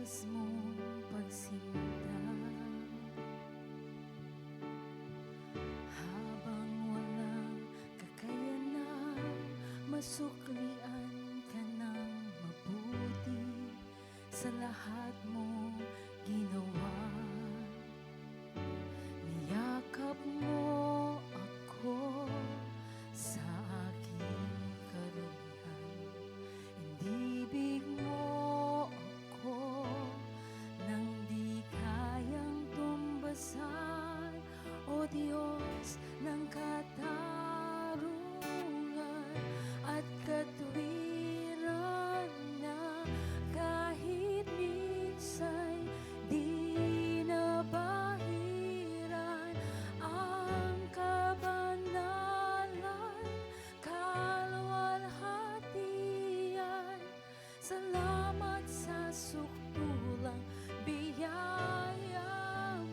wagas mong pagsinta, habang walang kakayanan, masuklian ka ng mabuti sa lahat mo ginawa. Niyakap mo ako sa aking karamihan, inibig mo ako nang di kayang tumbasan. O Diyos ng katarungan at katwiran na kahit minsa'y di nabahiran ang kabanalan, kaluwalhatian. Salamat sa sukdulang biyaya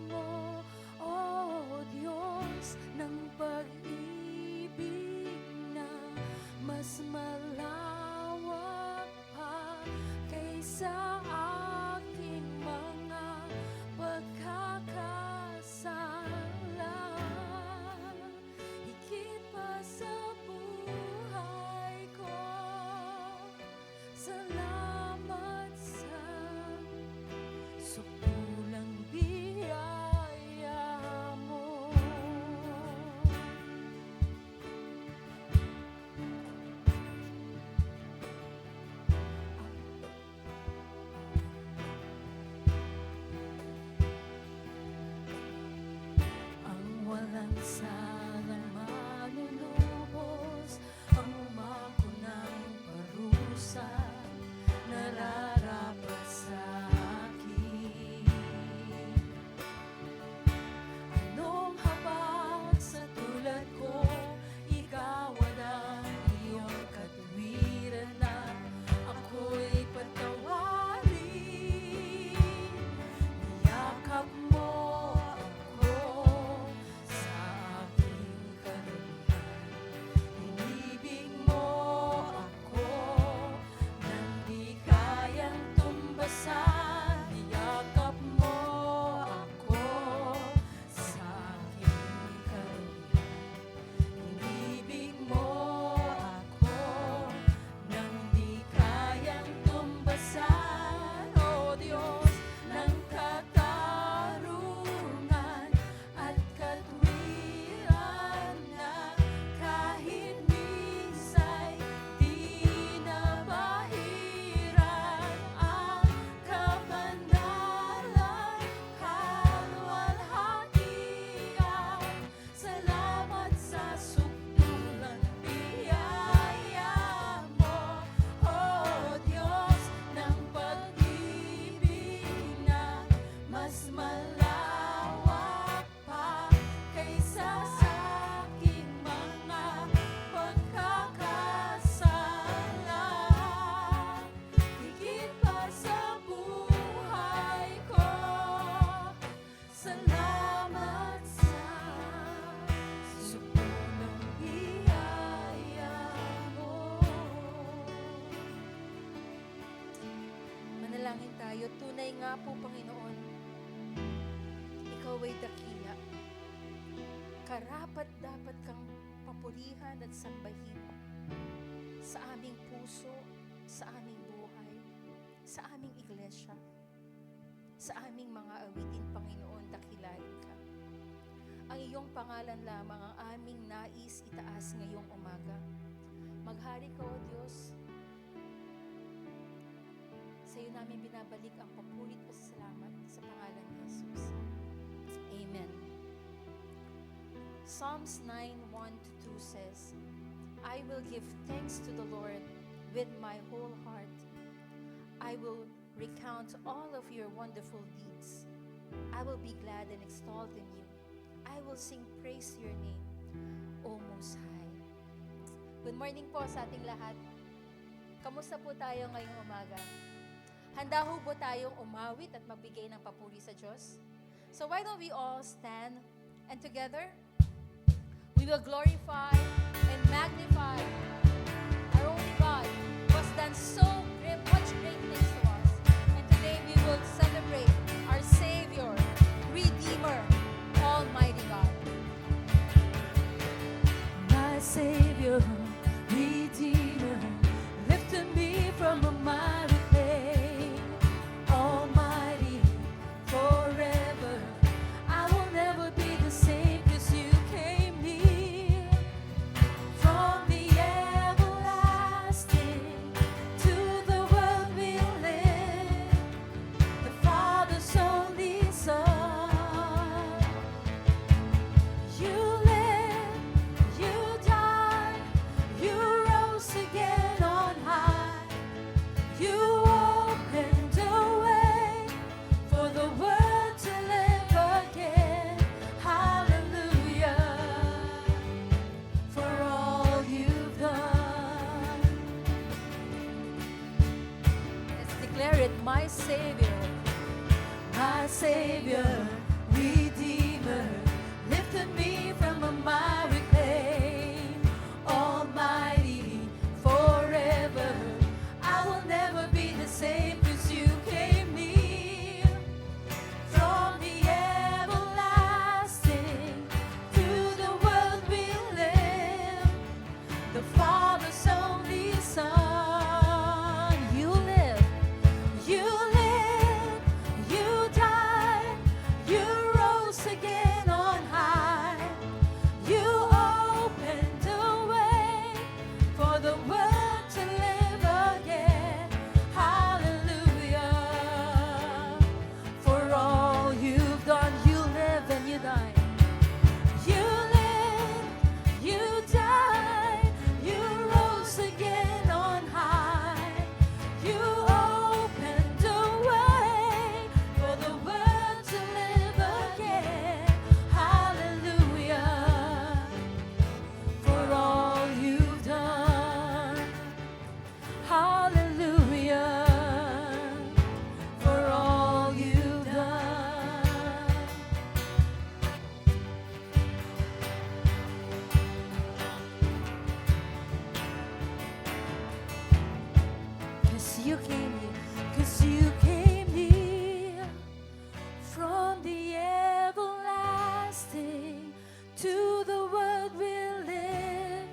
mo, O Diyos ng pag-ibig na mas malawak pa kaysa aking mga pagkakasala. Higit pa sa buhay ko, salamat sa sukdulang biyaya mo. Ang walang salang manunubos, ang umako ng parusa, nararapat sa akin. Anong habag sa tulad ko, ikaw ang iyong katwiran na ako'y patawarin. Niyakap mo ako sa aking karamihan, inibig mo ako nang di kayang tumbasan. Niyakap mo ako sa aking karamihan, inibig mo ako nang di kayang tumbasan. O Diyos ng katarungan at katwiran na kahit minsa'y di nabahiran ang kabanalan, kaluwalhatian. Salamat sa sukdulang biyaya mo, O Diyos ng pag-ibig na mas malawak pa kaysa sa aking mga pagkakasala. Higit pa sa buhay ko, salamat sa sukdulang biyaya mo. Manalangin tayo. Tunay nga po, Panginoon, Ikaw ay dakila. Karapat dapat kang papurihan at sambahin sa aming puso, sa aming buhay, sa aming iglesia, sa aming mga awitin, Panginoon, dakilain ka. Ang iyong pangalan lamang ang aming nais itaas ngayong umaga. Maghari ka, O Diyos. Sa iyo namin binabalik ang papurit at salamat sa pangalan ni Jesus. Amen. Psalms 9:1-2 says, I will give thanks to the Lord with my whole heart. I will recount all of your wonderful deeds. I will be glad and extol in you. I will sing praise to your name, O Most High. Good morning po sa ating lahat. Kamusta po tayo ngayong umaga? Handa ho po tayong umawit at magbigay ng papuri sa Diyos? So why don't we all stand and together we will glorify and magnify our only God who has done so much great things to us. And today we will Declare it, my Savior, Redeemer, lifted me from a miry clay, Almighty, forever. I will never be the same, 'cause you came near. From the everlasting to the world we live, the Father's only Son. You live, you died, you rose again on high. You opened a way for the world to live again. Hallelujah. For all you've done, you live and you died. You live, you died, you rose again on high. You opened a way for the world to live again. Hallelujah. For all you've done. Hallelujah. For all you've done. 'Cause you came here, 'cause you came here from the everlasting to the world we live,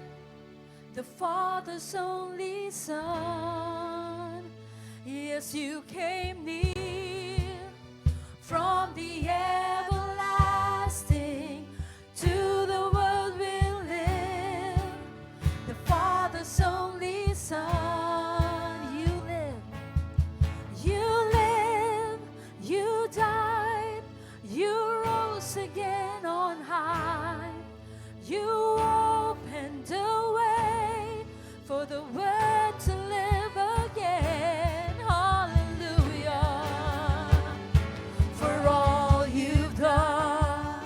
the Father's only Son. Yes, you came near from the everlasting to the world we live, the Father's only Son. You live, you died, you rose again on high. You opened a way for the world to live again. Hallelujah. For all you've done.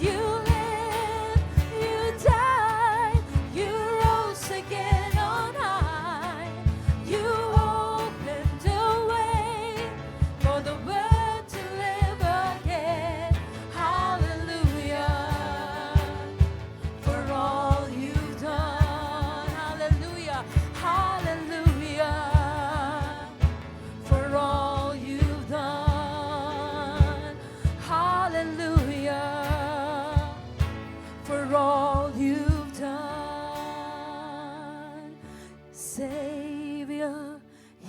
You live, you died, you rose again on high. You opened a way for the world to live again. Hallelujah. For all you've done. Hallelujah. Hallelujah. For all you've done. Hallelujah. For all you've done. Savior,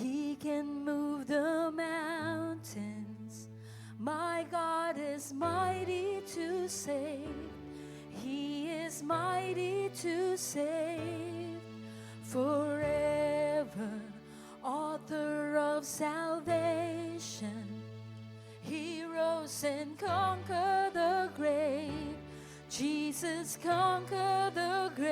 He can move the mountains. My God is mighty to save. He is mighty to save. Forever, author of salvation. He rose and conquered the grave. Jesus conquered the grave.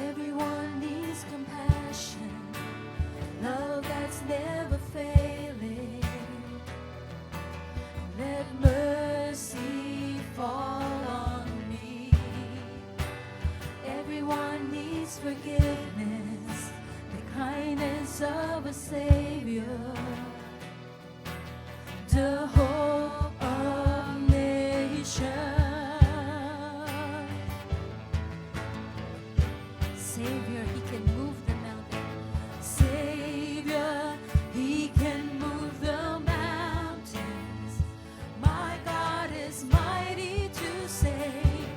Everyone needs compassion, love that's never failing. Let mercy fall on me. Everyone needs forgiveness, the kindness of a Savior, the hope of nations. Savior, He can move the mountain. Savior, He can move the mountains. My God is mighty to save.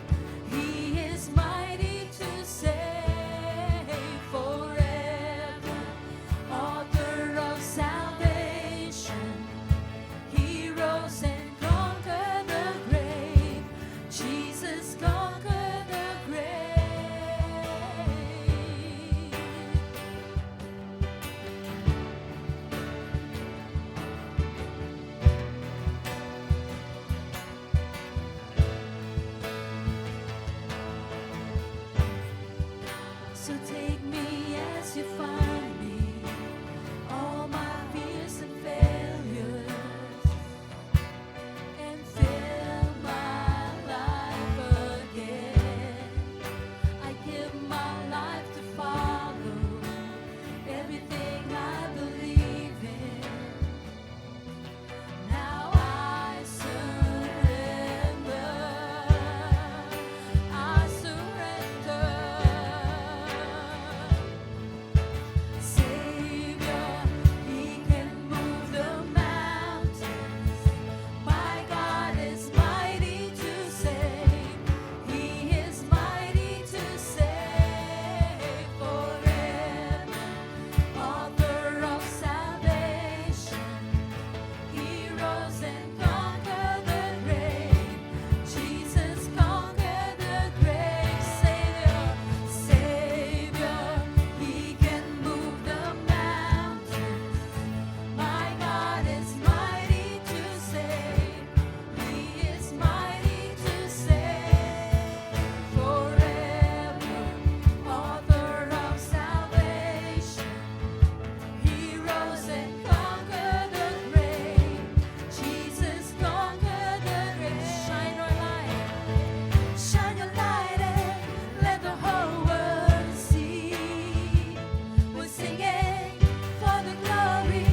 He is mighty to save. Forever, author of salvation. everything I believe in. Now I surrender. I surrender. Savior, He can move the mountains. My God is mighty to save. He is mighty to save forever. Author of salvation, He rose and conquered the grave. Jesus conquered the grave. Savior, Savior, He can move the mountains. My God is mighty to save. He is mighty to save forever. Author of salvation, He rose and conquered the grave. Jesus conquered the grave. Shine your light. Shine your light and let the whole world see. We're singing for the glory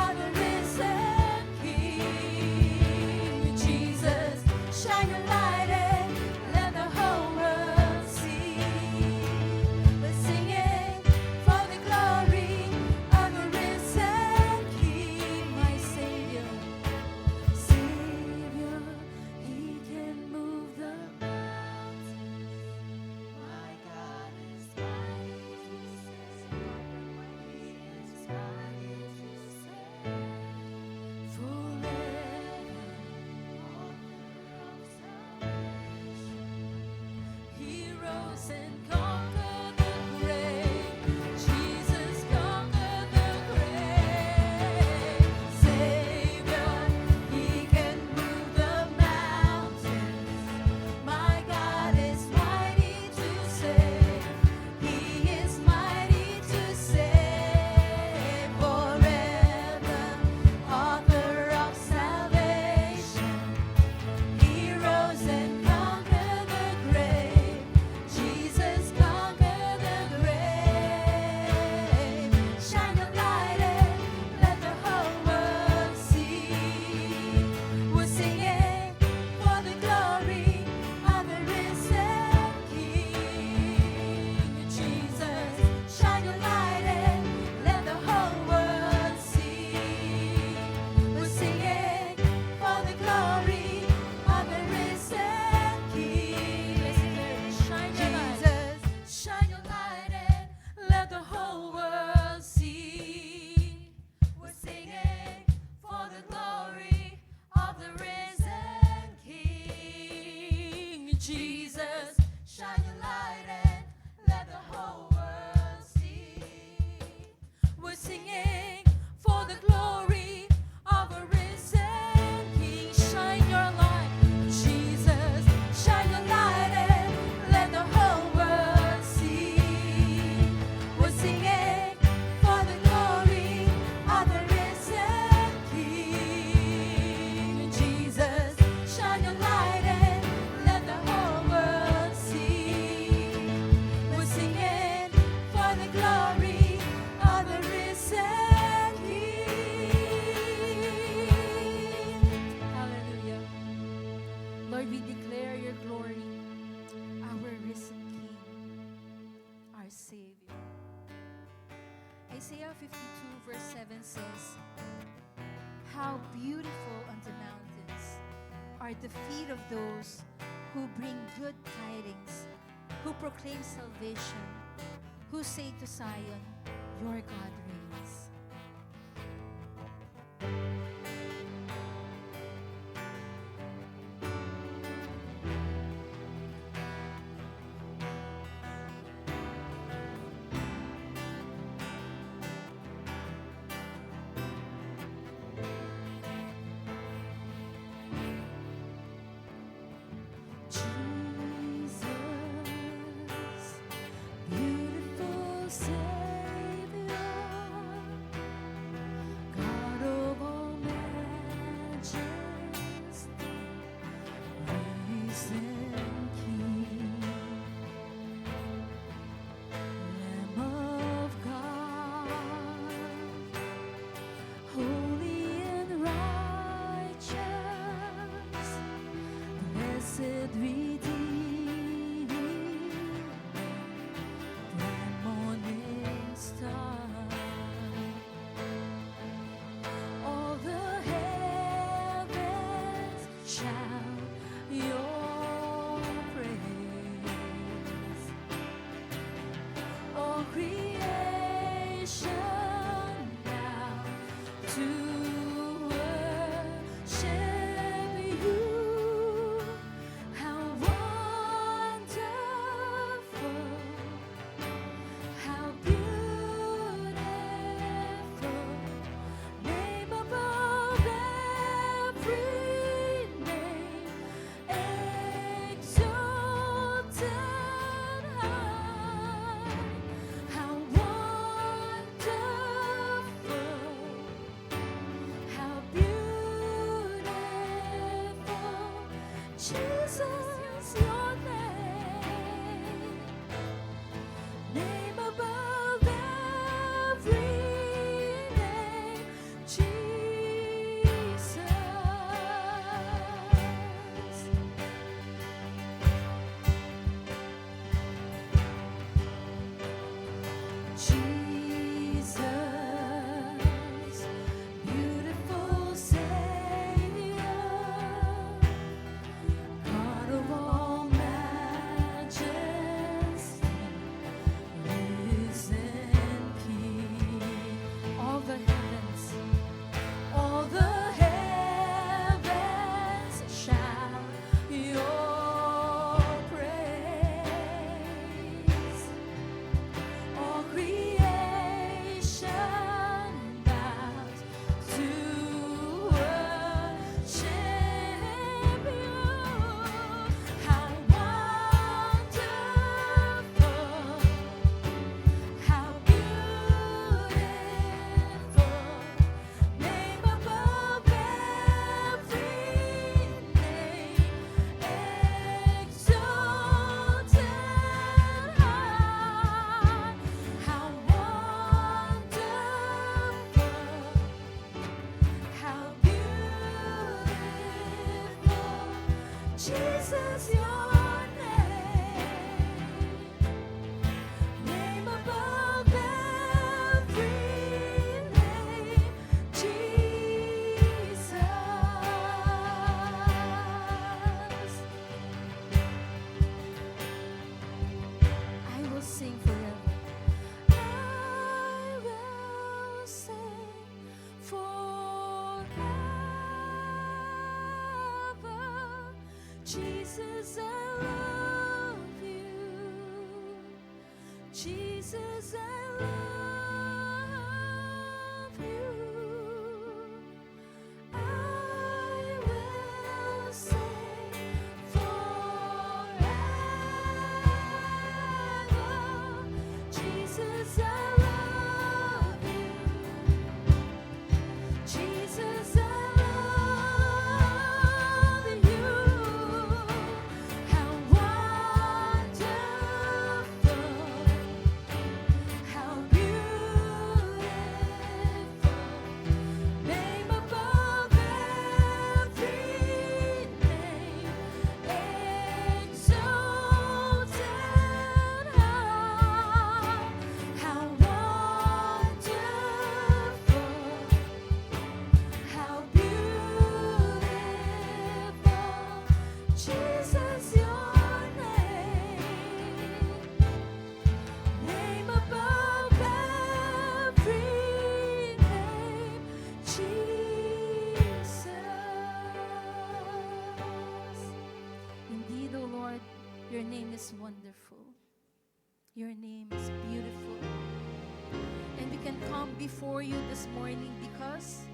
of the risen King. Jesus, shine your light and let the whole world see. We're singing for the glory of the risen King, my Savior. Savior, He can move the mountains. My God is mighty to save. He is mighty to save forever. Author of salvation, He rose and conquered the grave. Jesus conquered the grave. Savior, He can move the mountains. My God is mighty to save. He is mighty to save forever. Author of salvation, He rose and conquered the grave. Jesus conquered the grave. Shine your light and let the whole world see. We're singing for the glory of the risen King. Jesus, shine your light and let the whole world see. We're singing for the glory of the risen King. Jesus, shine your light and let the whole world see. We're singing for the glory of the risen King. Jesus, shine your light and let the whole world see. We're singing for the glory of a risen King. Shine your light, Jesus, shine your light and let the whole world see. We're singing for the glory of the risen King. Jesus, shine your light and let the whole world see. We're singing for the glory of the risen King. Hallelujah. Lord, we declare your glory, our risen King, our Savior. Isaiah 52 verse 7 says, how beautiful on the mountains are the feet of those who bring good tidings, who proclaim salvation, who say to Zion, your God reigns. to worship you. How wonderful, how beautiful, name above every name, exalted high. How wonderful, how beautiful, Jesus, your name, name above every name, Jesus. Jesus, beautiful Savior, God of all majesty, risen King. All the heavens shout your praise. All creation bows to worship you. How wonderful, how beautiful, name above every name, exalted high. How wonderful, how beautiful, Jesus, your name above every name, Jesus. I will sing forever. I will sing forever. Jesus, I love you. Jesus, I love you. I will sing forever. Jesus, I love you. Jesus, I love you. How wonderful, how beautiful, name above every name, exalted high. How wonderful, how beautiful, Jesus, your name above every name, Jesus. Indeed, O Lord, your name is wonderful. Your name is beautiful. And we can come before you this morning because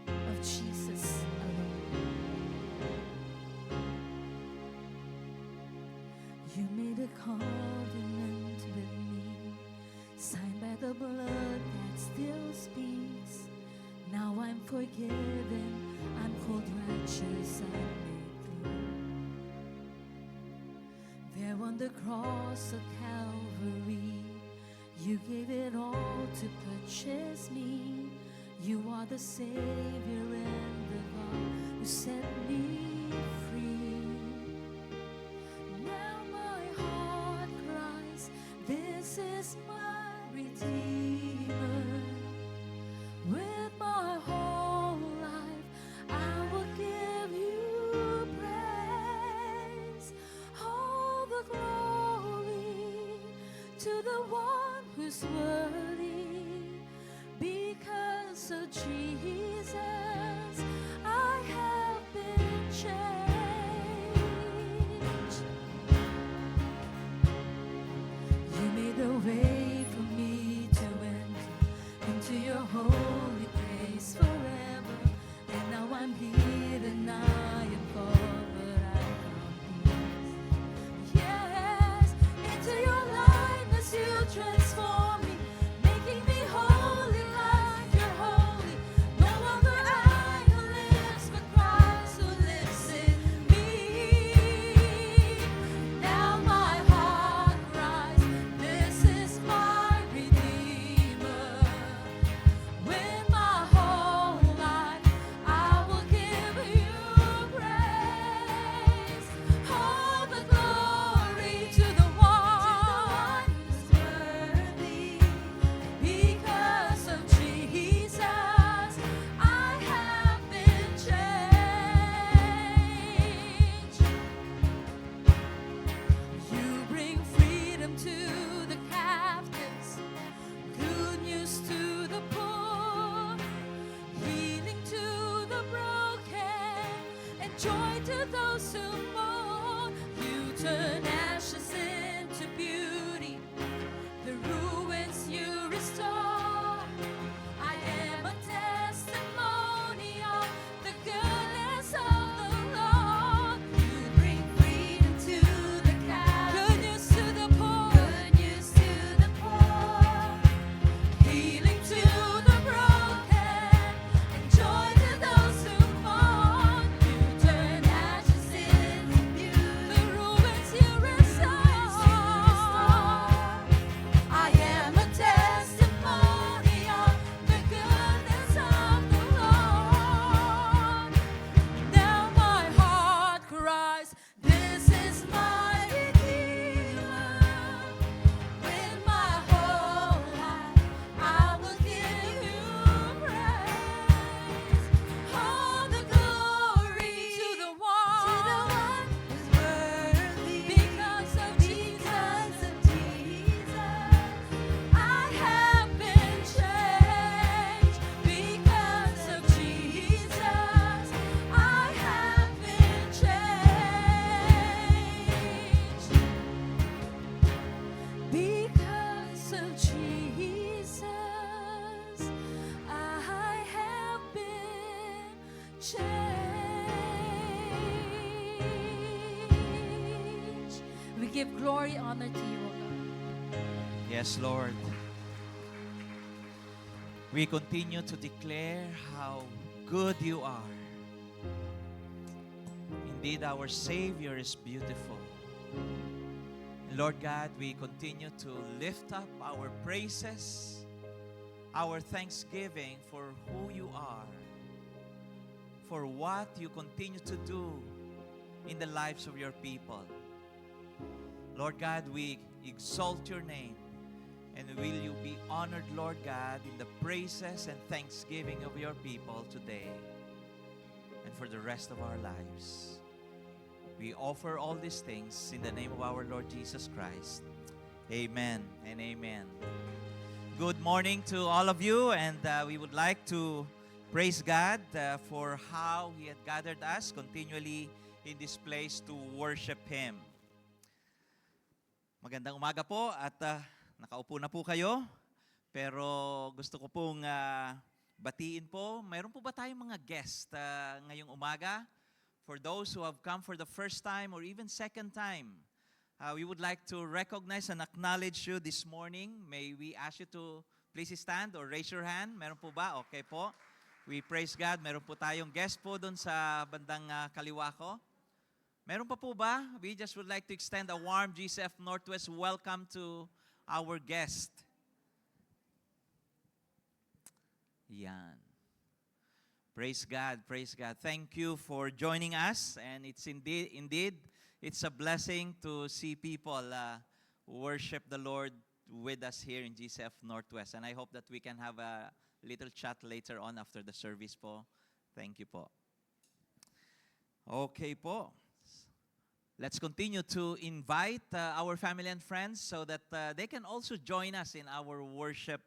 of Jesus alone. You made a covenant with me, signed by the blood that still speaks. Now I'm forgiven, I'm called righteous, I'm made clean. There on the cross of Calvary, you gave it all to purchase me. You are the Savior and the God who set me free. Now my heart cries, this is my Redeemer. With my whole life, I will give you praise. All the glory to the one who's worthy, because Jesus, I have been changed. You made a way for me to enter into your holy place forever. And now I'm here and I am covered. I found peace. Yes, into your likeness you transform me, making me holy like you're holy. No longer I who lives, but Christ who lives in me. Now my heart cries, this is my Redeemer. With my whole life, I will give you praise. All the glory to the one who's worthy. Because of Jesus, I have been changed. You bring freedom to the captives, good news to the poor, healing to the broken, and joy to those who mourn. You turn ashes into beauty, the ruins you restore. I am a testimony of the goodness of the Lord. You bring freedom to the captives, good news to the poor, healing to the broken, and joy to those who mourn. You turn ashes into beauty, the ruins you restore. I am a testimony of the goodness of the Lord. Now my heart cries, this is my Redeemer. With my whole life, I will give you praise. All the glory to the one who's worthy. Because of Jesus, I have been changed. Because of Jesus, I have been changed. Because of Jesus, I have been changed. We give glory, honor to you, O God. Yes, Lord. We continue to declare how good you are. Indeed, our Savior is beautiful. Lord God, we continue to lift up our praises, our thanksgiving for who you are, for what you continue to do in the lives of your people. Lord God, we exalt your name, and will you be honored, Lord God, in the praises and thanksgiving of your people today and for the rest of our lives. We offer all these things in the name of our Lord Jesus Christ. Amen and amen. Good morning to all of you, and we would like to praise God for how He had gathered us continually in this place to worship Him. Magandang umaga po at nakaupo na po kayo. Pero gusto ko pong batiin po. Mayroon po ba tayong mga guest ngayong umaga? For those who have come for the first time or even second time, we would like to recognize and acknowledge you this morning. May we ask you to please stand or raise your hand. Meron po ba? Okay po. We praise God. Meron po tayong guest po doon sa bandang kaliwa ko. Meron pa po ba? We just would like to extend a warm GCF Northwest welcome to our guest. Yan. Praise God, praise God. Thank you for joining us, and it's indeed, it's a blessing to see people worship the Lord with us here in GCF Northwest. And I hope that we can have a little chat later on after the service po. Thank you po. Okay po. let's continue to invite our family and friends so that they can also join us in our worship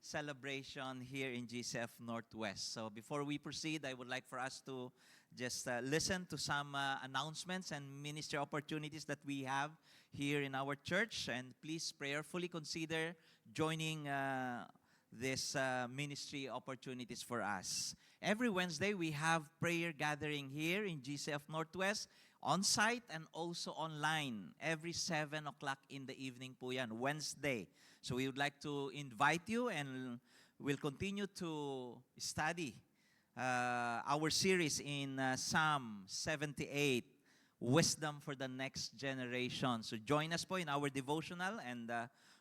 celebration here in GCF Northwest. So before we proceed, I would like for us to just listen to some announcements and ministry opportunities that we have here in our church. And please prayerfully consider joining this ministry opportunities for us. Every Wednesday, we have prayer gathering here in GCF Northwest, on-site and also online. Every 7 o'clock in the evening po yan, Wednesday. So we would like to invite you, and we'll continue to study our series in Psalm 78, Wisdom for the Next Generation. So join us po in our devotional, and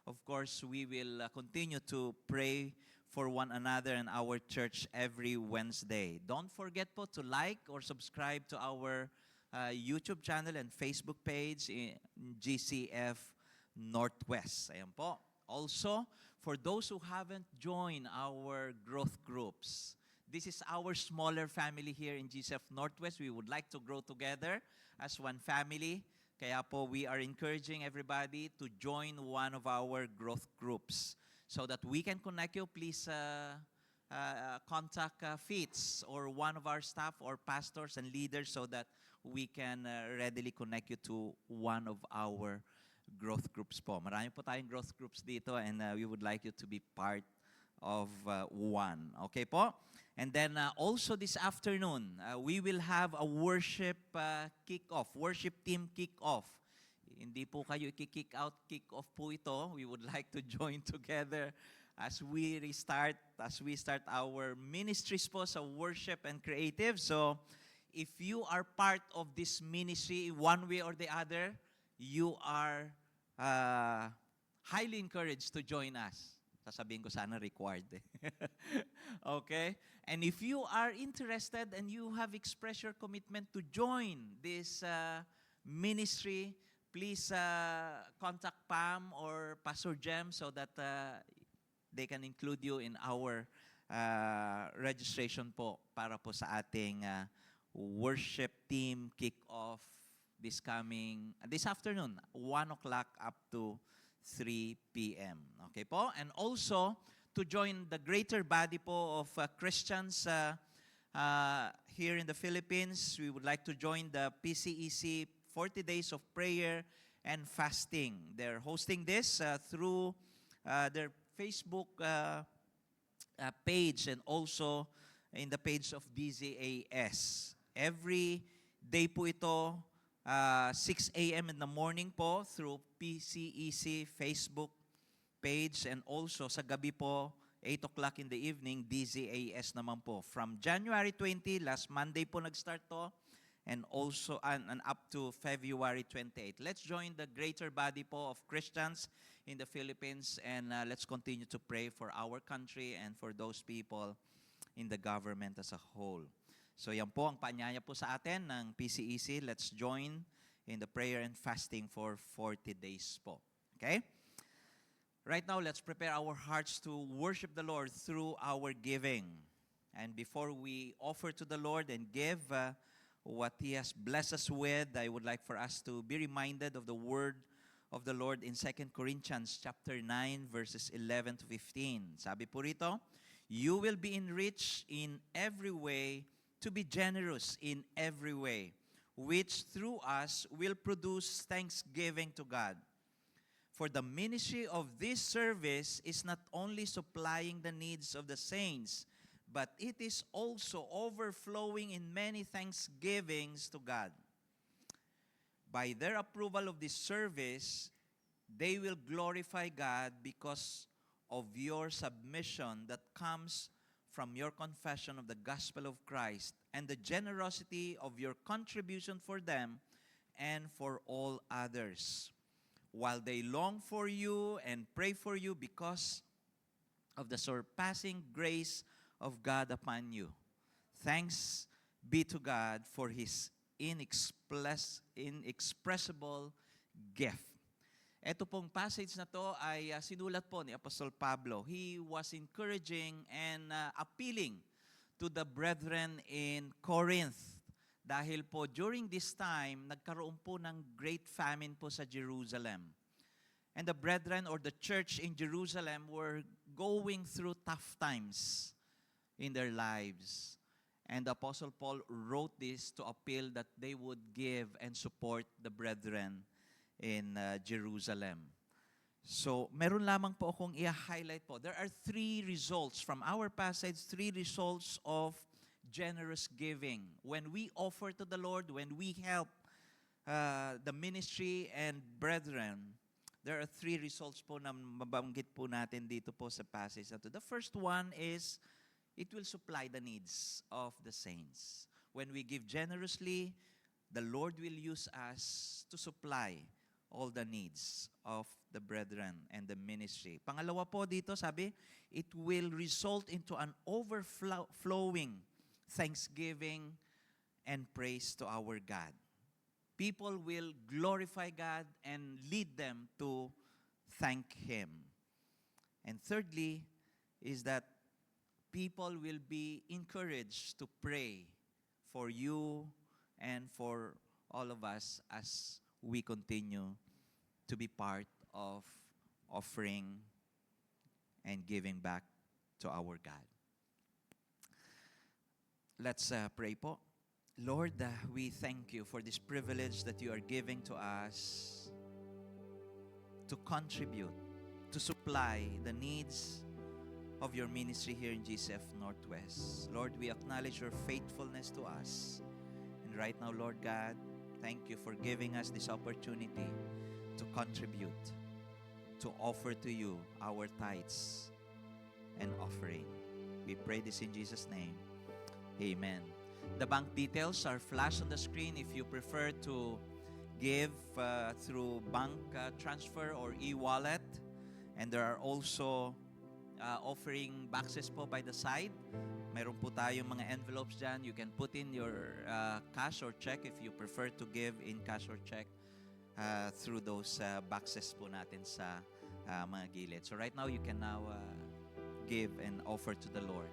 of course, we will continue to pray for one another in our church every Wednesday. Don't forget po to like or subscribe to our YouTube channel and Facebook page in GCF Northwest. Ayan po. Also, for those who haven't joined our growth groups, this is our smaller family here in GCF Northwest. We would like to grow together as one family. Kaya po, we are encouraging everybody to join one of our growth groups so that we can connect you. Please contact Fitz or one of our staff or pastors and leaders so that we can readily connect you to one of our growth groups po. Marami po tayong growth groups dito, and we would like you to be part of one. Okay po? And then also this afternoon, we will have a worship kick-off, worship team kick-off. Hindi po kayo i-kick out, kick-off po ito. We would like to join together as we start our ministries po sa worship and creative. So, if you are part of this ministry one way or the other, you are highly encouraged to join us. Sasabihin ko sana required. Okay? And if you are interested and you have expressed your commitment to join this ministry, please contact Pam or Pastor Jem so that they can include you in our registration po para po sa ating worship team kick-off this afternoon, 1 o'clock up to 3 p.m. Okay po? And also, to join the greater body po of Christians here in the Philippines, we would like to join the PCEC 40 Days of Prayer and Fasting. They're hosting this through their Facebook page and also in the page of DZAS. Every day po ito, 6 a.m. in the morning po through PCEC Facebook page, and also sa gabi po, 8 o'clock in the evening, DZAS naman po. From January 20, last Monday po nag-start to, and also and up to February 28. Let's join the greater body po of Christians in the Philippines, and let's continue to pray for our country and for those people in the government as a whole. So yan po ang paanyaya po sa atin ng PCEC. Let's join in the prayer and fasting for 40 days po. Okay? Right now, let's prepare our hearts to worship the Lord through our giving. And before we offer to the Lord and give what He has blessed us with, I would like for us to be reminded of the word of the Lord in 2 Corinthians chapter 9, verses 11 to 15. Sabi po rito, "You will be enriched in every way, to be generous in every way, which through us will produce thanksgiving to God. For the ministry of this service is not only supplying the needs of the saints, but it is also overflowing in many thanksgivings to God. By their approval of this service, they will glorify God because of your submission that comes from your confession of the gospel of Christ and the generosity of your contribution for them and for all others, while they long for you and pray for you because of the surpassing grace of God upon you. Thanks be to God for His inexpressible gift." Ito pong passage na to ay sinulat po ni Apostol Pablo. He was encouraging and appealing to the brethren in Corinth Dahil po during this time, nagkaroon po ng great famine po sa Jerusalem. And the brethren or the church in Jerusalem were going through tough times in their lives. And the Apostle Paul wrote this to appeal that they would give and support the brethren in Jerusalem. So, meron lamang po akong i-highlight po. There are three results from our passage, three results of generous giving. When we offer to the Lord, when we help the ministry and brethren, there are three results po na mabanggit po natin dito po sa passage na to. The first one is, it will supply the needs of the saints. When we give generously, the Lord will use us to supply all the needs of the brethren and the ministry. Pangalawa po dito, sabi, it will result into an overflowing thanksgiving and praise to our God. People will glorify God and lead them to thank Him. And thirdly, is that people will be encouraged to pray for you and for all of us as we continue to be part of offering and giving back to our God. Let's pray po. Lord, we thank you for this privilege that you are giving to us to contribute, to supply the needs of your ministry here in GCF Northwest. Lord, we acknowledge your faithfulness to us. And right now, Lord God, thank you for giving us this opportunity to contribute, to offer to you our tithes and offering. We pray this in Jesus' name. Amen. The bank details are flashed on the screen if you prefer to give through bank transfer or e-wallet. And there are also offering boxes po by the side. Meron po tayong mga envelopes dyan. You can put in your cash or check if you prefer to give in cash or check through those boxes po natin sa mga gilid. So right now, you can now give and offer to the Lord.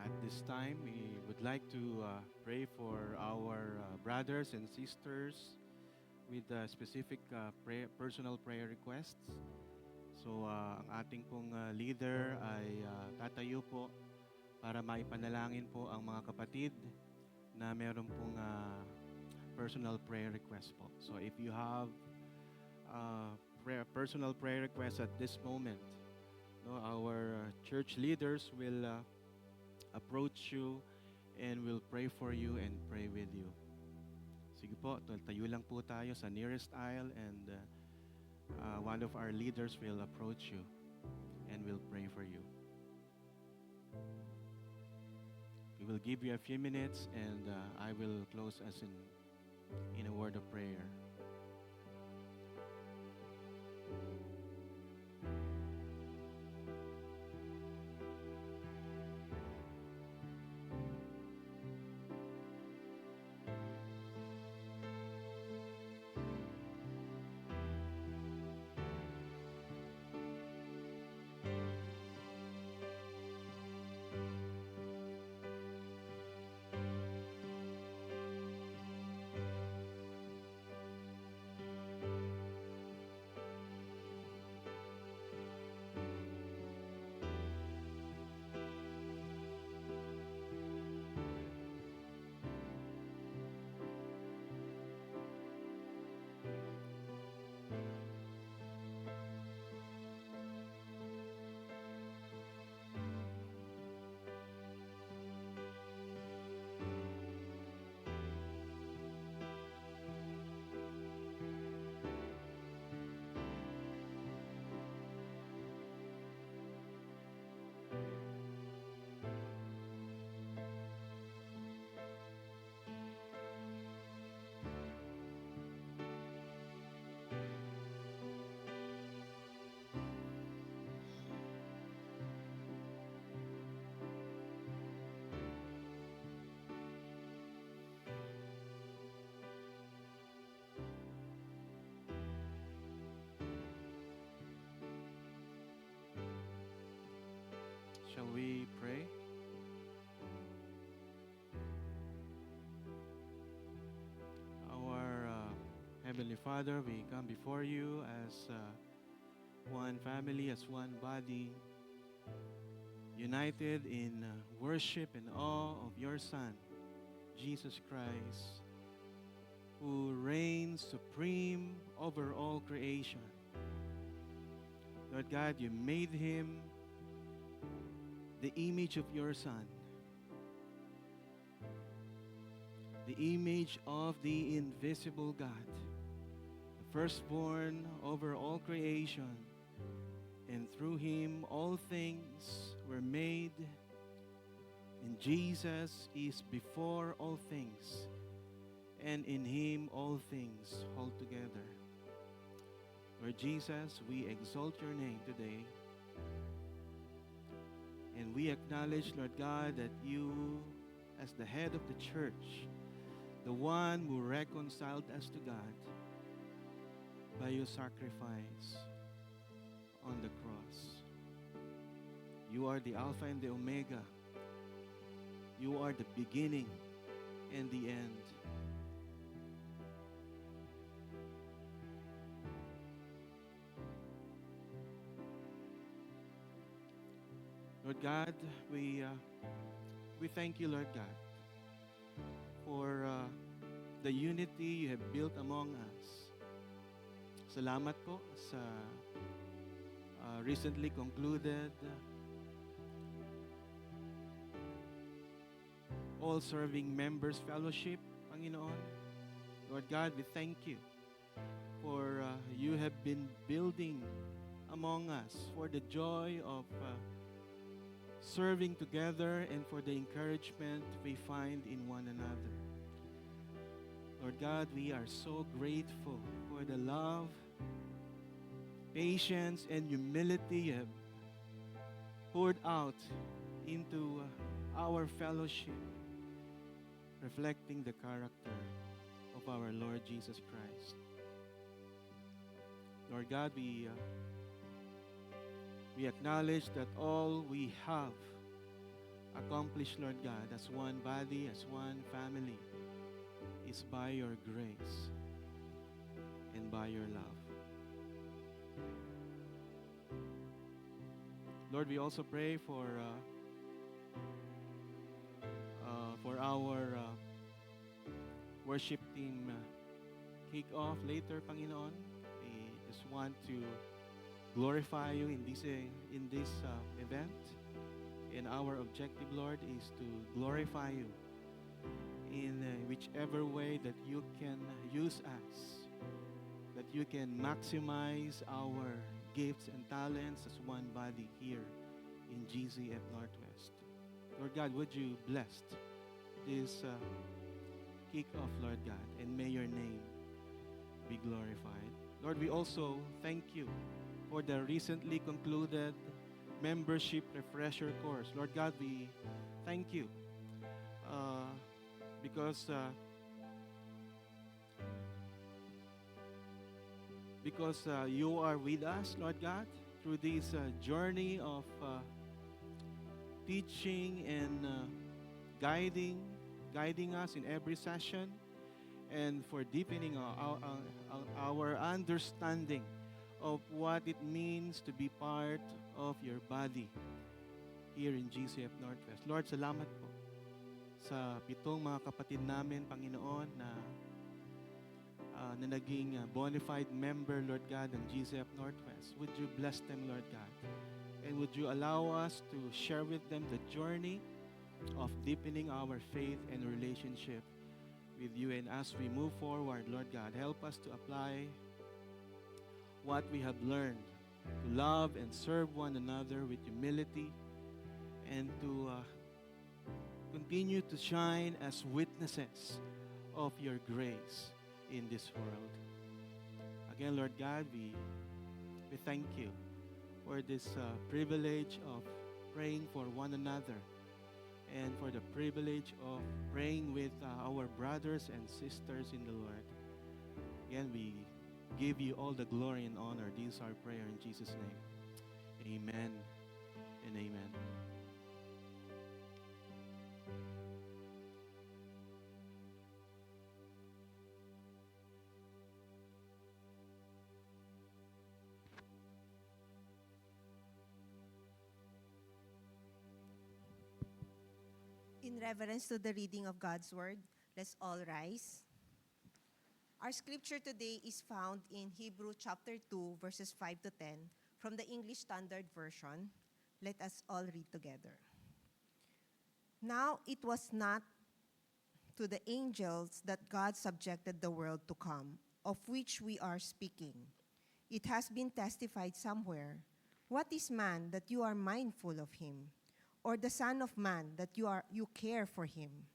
At this time, we would like to pray for our brothers and sisters with specific personal prayer requests. So, ang ating pong leader ay tatayo po para maipanalangin po ang mga kapatid na meron pong personal prayer request po. So, if you have personal prayer requests at this moment, no, our church leaders will approach you and will pray for you and pray with you. Sige po, tayo lang po tayo sa nearest aisle and one of our leaders will approach you and will pray for you. We will give you a few minutes and I will close us in a word of prayer. Heavenly Father, we come before you as one family, as one body, united in worship and awe of your Son, Jesus Christ, who reigns supreme over all creation. Lord God, you made him the image of your Son, the image of the invisible God, the firstborn over all creation, and through him all things were made, and Jesus is before all things, and in him all things hold together. Lord Jesus, we exalt your name today, and we acknowledge, Lord God, that you, as the head of the church, the one who reconciled us to God by your sacrifice on the cross. You are the Alpha and the Omega. You are the beginning and the end. Lord God, we thank you, Lord God, for the unity you have built among us. Salamat po sa recently concluded All Serving Members Fellowship, Panginoon. Lord God, we thank you for you have been building among us for the joy of serving together and for the encouragement we find in one another. Lord God, we are so grateful for the love, patience, and humility you have poured out into our fellowship, reflecting the character of our Lord Jesus Christ. Lord God, we acknowledge that all we have accomplished, Lord God, as one body, as one family, is by your grace and by your love. Lord, we also pray for our worship team kick-off later, Panginoon. We just want to glorify you in this event. And our objective, Lord, is to glorify you in whichever way that you can use us, that you can maximize our gifts and talents as one body here in GZF Northwest. Lord God, would you bless this kick-off, Lord God, and may your name be glorified. Lord, we also thank you for the recently concluded membership refresher course. Lord God, we thank you because you are with us, Lord God, through this journey of teaching and guiding us in every session, and for deepening our understanding of what it means to be part of your body here in GCF Northwest. Lord, salamat po sa 7 mga kapatid namin, Panginoon, na naging bona fide member, Lord God, ng GCF Northwest. Would you bless them, Lord God? And would you allow us to share with them the journey of deepening our faith and relationship with you? And as we move forward, Lord God, help us to apply what we have learned, to love and serve one another with humility, and to continue to shine as witnesses of your grace in this world. Again, Lord God, we thank you for this privilege of praying for one another, and for the privilege of praying with our brothers and sisters in the Lord. Again, we give you all the glory and honor. This is our prayer in Jesus' name. Amen and amen. In reverence to the reading of God's Word, let's all rise. Our scripture today is found in Hebrew chapter 2, verses 5 to 10, from the English Standard Version. Let us all read together. Now it was not to the angels that God subjected the world to come, of which we are speaking. It has been testified somewhere, "What is man that you are mindful of him? Or the son of man that you care for him?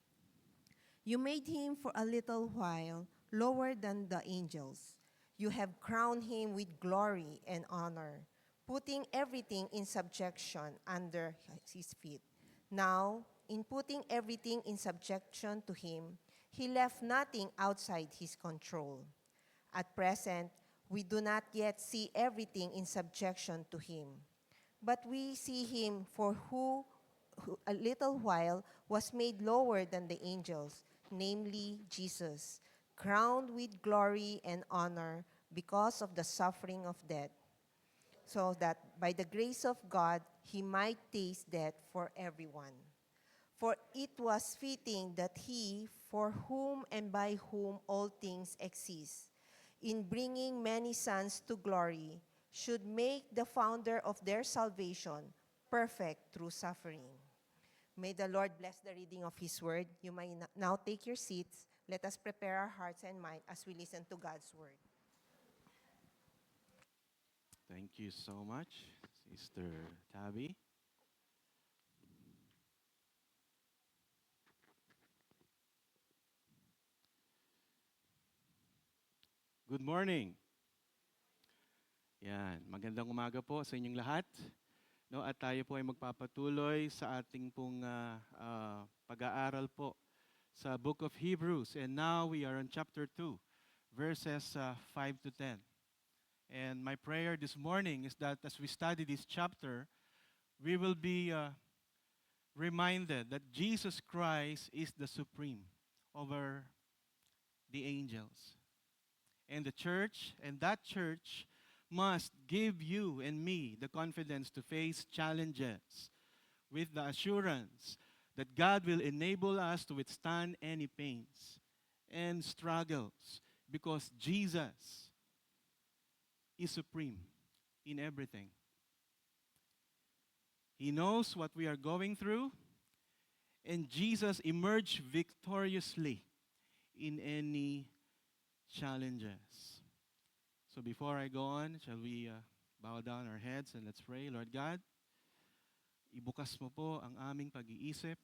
You made him for a little while lower than the angels. You have crowned him with glory and honor, putting everything in subjection under his feet. Now, in putting everything in subjection to him, he left nothing outside his control. At present, we do not yet see everything in subjection to him, but we see him for who a little while was made lower than the angels, namely Jesus, crowned with glory and honor because of the suffering of death, so that by the grace of God he might taste death for everyone. For it was fitting that he, for whom and by whom all things exist, in bringing many sons to glory, should make the founder of their salvation perfect through suffering. May the Lord bless the reading of His word. You may now take your seats. Let us prepare our hearts and minds as we listen to God's word. Thank you so much, Sister Tabby. Good morning. Yan, magandang umaga po sa inyong lahat. No, at tayo po ay magpapatuloy sa ating pong pag-aaral po sa Book of Hebrews. And now we are on chapter 2, verses 5 to 10. And my prayer this morning is that as we study this chapter, we will be reminded that Jesus Christ is the supreme over the angels. And the church, and that church must give you and me the confidence to face challenges with the assurance that God will enable us to withstand any pains and struggles because Jesus is supreme in everything. He knows what we are going through, and Jesus emerged victoriously in any challenges. So before I go on, shall we bow down our heads and let's pray. Lord God, ibukas mo po ang aming pag-iisip.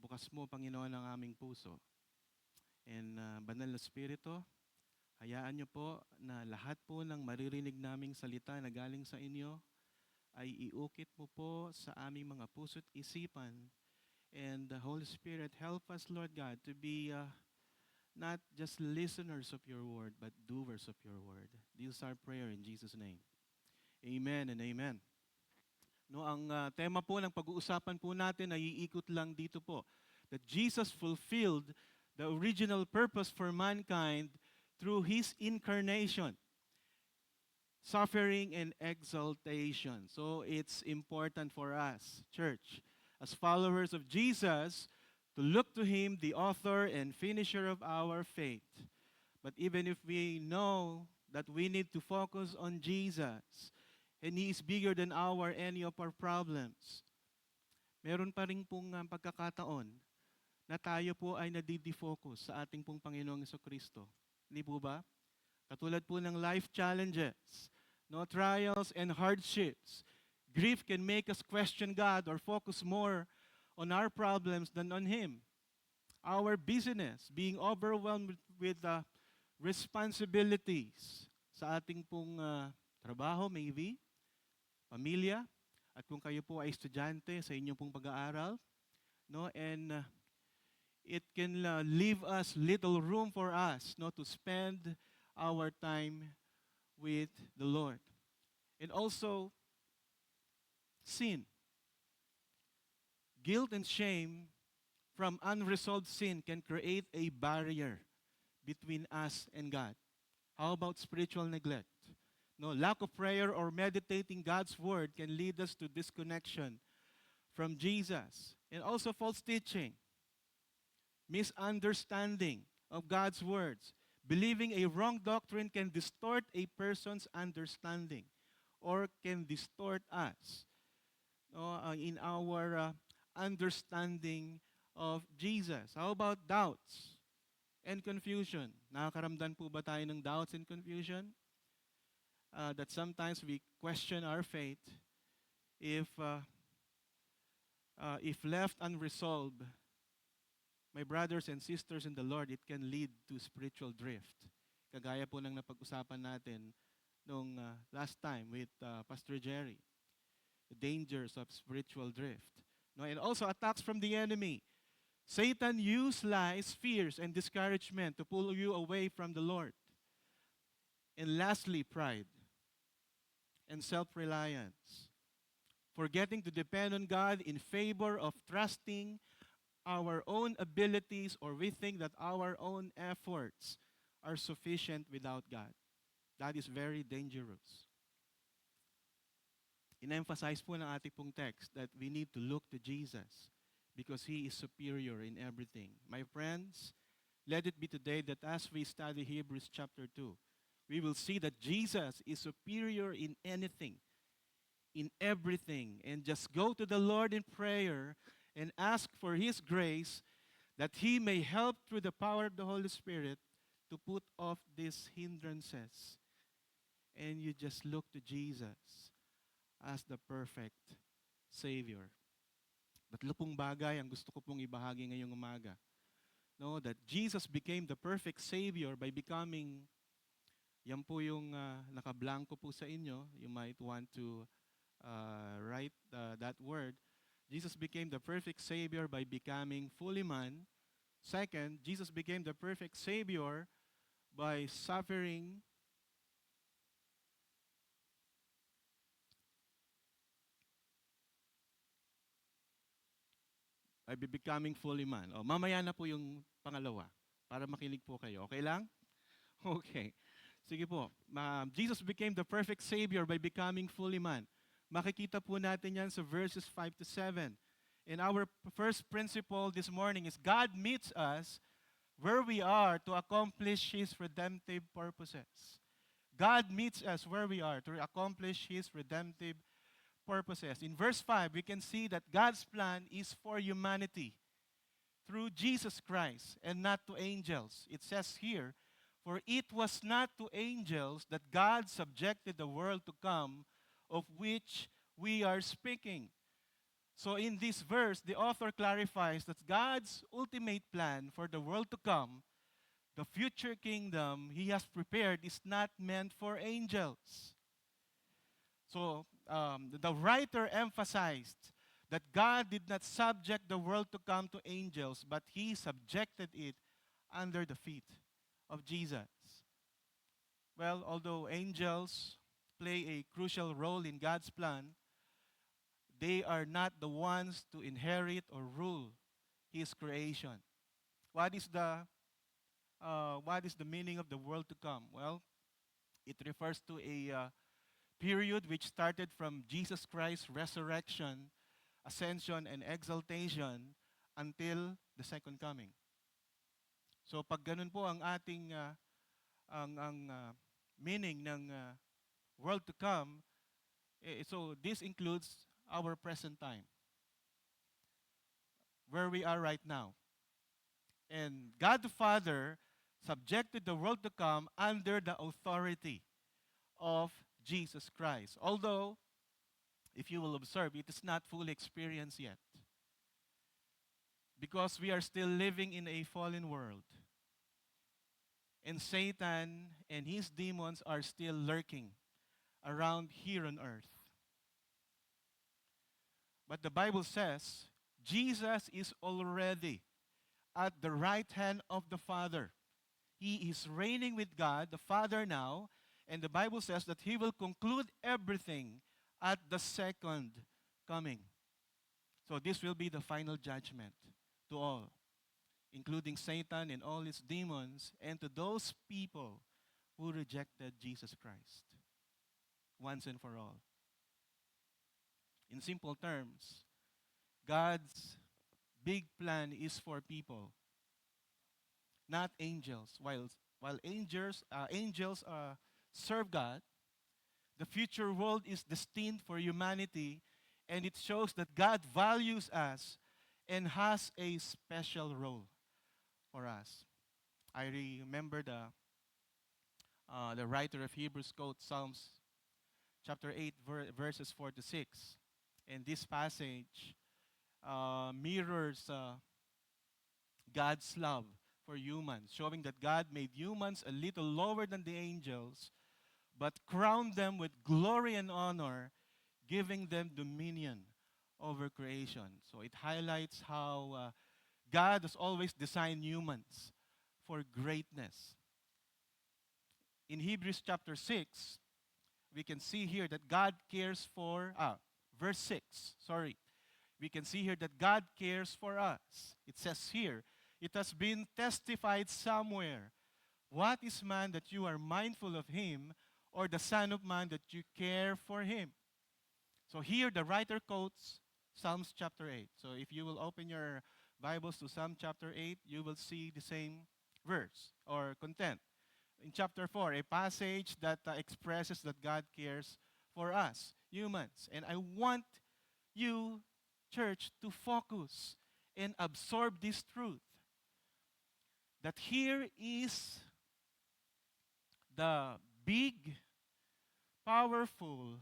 Bukas mo, Panginoon, ang aming puso. And Banal na Espiritu, hayaan niyo po na lahat po ng maririnig naming salita na galing sa inyo ay iukit mo po sa aming mga puso't isipan. And the Holy Spirit, help us, Lord God, to be not just listeners of your word, but doers of your word. This is our prayer in Jesus' name. Amen and amen. No, ang tema po ng pag-uusapan po natin ay iikot lang dito po. That Jesus fulfilled the original purpose for mankind through His incarnation, suffering and exaltation. So it's important for us, church, as followers of Jesus, to look to Him, the author and finisher of our faith. But even if we know that we need to focus on Jesus, and He is bigger than any of our problems, meron pa rin pong pagkakataon na tayo po ay nadidi-focus sa ating pong Panginoong Jesucristo. Hindi po ba? Katulad po ng life challenges, no, trials and hardships. Grief can make us question God or focus more on our problems than on Him. Our busyness, being overwhelmed with responsibilities sa ating pong trabaho, maybe, pamilya, at kung kayo po ay estudyante sa inyong pong pag-aaral, no, and it can leave us little room for us, no, to spend our time with the Lord. And also, sin. Guilt and shame from unresolved sin can create a barrier between us and God. How about spiritual neglect? No, lack of prayer or meditating God's word can lead us to disconnection from Jesus. And also false teaching. misunderstanding of God's words. Believing a wrong doctrine can distort a person's understanding or can distort us, no, in our understanding of Jesus. How about doubts and confusion? Nakakaramdam po ba tayo ng doubts and confusion? That sometimes we question our faith if left unresolved, my brothers and sisters in the Lord, it can lead to spiritual drift. Kagaya po ng napag-usapan natin nung last time with Pastor Jerry, the dangers of spiritual drift. No, and also attacks from the enemy. Satan used lies, fears, and discouragement to pull you away from the Lord. And lastly, pride and self-reliance. Forgetting to depend on God in favor of trusting our own abilities, or we think that our own efforts are sufficient without God. That is very dangerous. In-emphasize po ng ating pong text that we need to look to Jesus because He is superior in everything. My friends, let it be today that as we study Hebrews chapter 2, we will see that Jesus is superior in anything, in everything. And just go to the Lord in prayer and ask for His grace that He may help through the power of the Holy Spirit to put off these hindrances. And you just look to Jesus as the perfect Savior. Tatlo pong bagay ang gusto ko pong ibahagi ngayong umaga. No, that Jesus became the perfect Savior by becoming, yan po yung nakablanko po sa inyo. You might want to write that word. Jesus became the perfect Savior by becoming fully man. Second, Jesus became the perfect Savior by suffering by becoming fully man. O, mamaya na po yung pangalawa para makinig po kayo. Okay lang? Okay. Sige po. Jesus became the perfect Savior by becoming fully man. Makikita po natin yan sa verses 5 to 7. And our first principle this morning is God meets us where we are to accomplish His redemptive purposes. God meets us where we are to accomplish His redemptive purposes. In verse 5, we can see that God's plan is for humanity through Jesus Christ and not to angels. It says here, for it was not to angels that God subjected the world to come, of which we are speaking. So in this verse, the author clarifies that God's ultimate plan for the world to come, the future kingdom He has prepared, is not meant for angels. So the writer emphasized that God did not subject the world to come to angels, but He subjected it under the feet of Jesus. Well, although angels play a crucial role in God's plan, they are not the ones to inherit or rule His creation. What is the meaning of the world to come? Well, it refers to a period which started from Jesus Christ's resurrection, ascension, and exaltation until the second coming. So pag ganun po ang ating meaning ng world to come, so this includes our present time, where we are right now. And God the Father subjected the world to come under the authority of Jesus Christ. Although, if you will observe, it is not fully experienced yet. Because we are still living in a fallen world. And Satan and his demons are still lurking around here on earth. But the Bible says, Jesus is already at the right hand of the Father. He is reigning with God, the Father now, and the Bible says that He will conclude everything at the second coming. So this will be the final judgment to all, including Satan and all his demons, and to those people who rejected Jesus Christ once and for all. In simple terms, God's big plan is for people not angels. While angels serve God, the future world is destined for humanity, and it shows that God values us and has a special role for us. I remember the writer of Hebrews quotes Psalms chapter 8, verses 4 to 6. And this passage mirrors God's love for humans, showing that God made humans a little lower than the angels, but crowned them with glory and honor, giving them dominion over creation. So it highlights how God has always designed humans for greatness. In Hebrews chapter 6, we can see here that God cares for, verse 6, sorry. We can see here that God cares for us. It says here, it has been testified somewhere. What is man that you are mindful of him, or the Son of Man that you care for him? So here the writer quotes Psalms chapter 8. So if you will open your Bibles to Psalm chapter 8, you will see the same verse or content. In chapter 4, a passage that expresses that God cares for us, humans. And I want you, church, to focus and absorb this truth. That here is the big, powerful,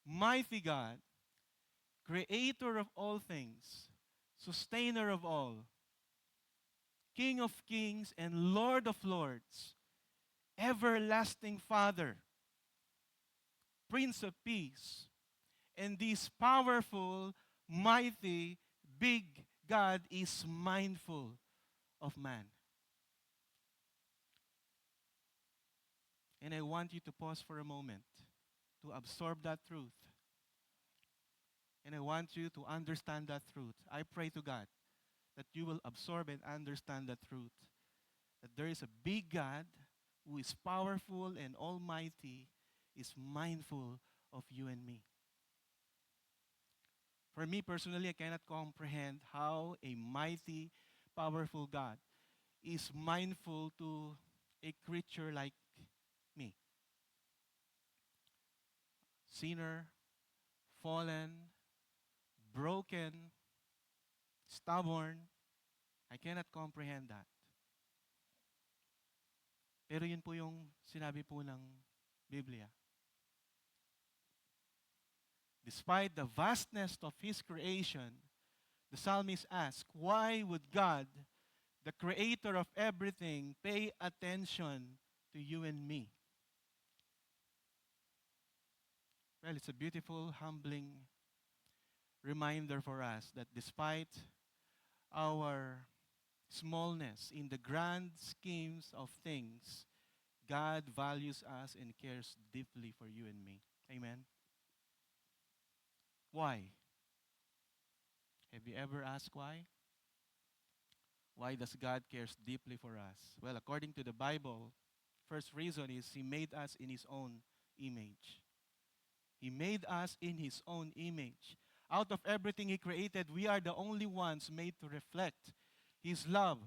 mighty God, creator of all things, sustainer of all, King of kings and Lord of lords, everlasting Father, Prince of Peace, and this powerful, mighty, big God is mindful of man. And I want you to pause for a moment to absorb that truth. And I want you to understand that truth. I pray to God that you will absorb and understand that truth. That there is a big God who is powerful and almighty, is mindful of you and me. For me personally, I cannot comprehend how a mighty, powerful God is mindful to a creature like me. Sinner, fallen, broken, stubborn. I cannot comprehend that. Pero yun po yung sinabi po ng Biblia. Despite the vastness of His creation, the psalmist asks, why would God, the creator of everything, pay attention to you and me? Well, it's a beautiful, humbling reminder for us that despite our smallness in the grand schemes of things, God values us and cares deeply for you and me. Amen? Why? Have you ever asked why? Why does God cares deeply for us? Well, according to the Bible, first reason is He made us in His own image. He made us in His own image. Out of everything He created, we are the only ones made to reflect His love,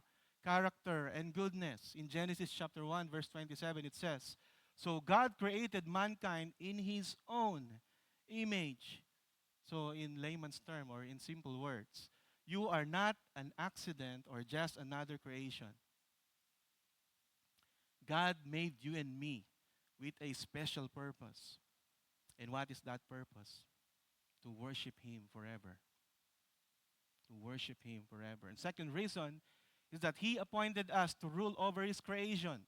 character, and goodness. In Genesis chapter 1, verse 27, it says, so God created mankind in His own image. So in layman's term or in simple words, you are not an accident or just another creation. God made you and me with a special purpose. And what is that purpose? To worship Him forever. To worship Him forever. And second reason is that He appointed us to rule over His creation.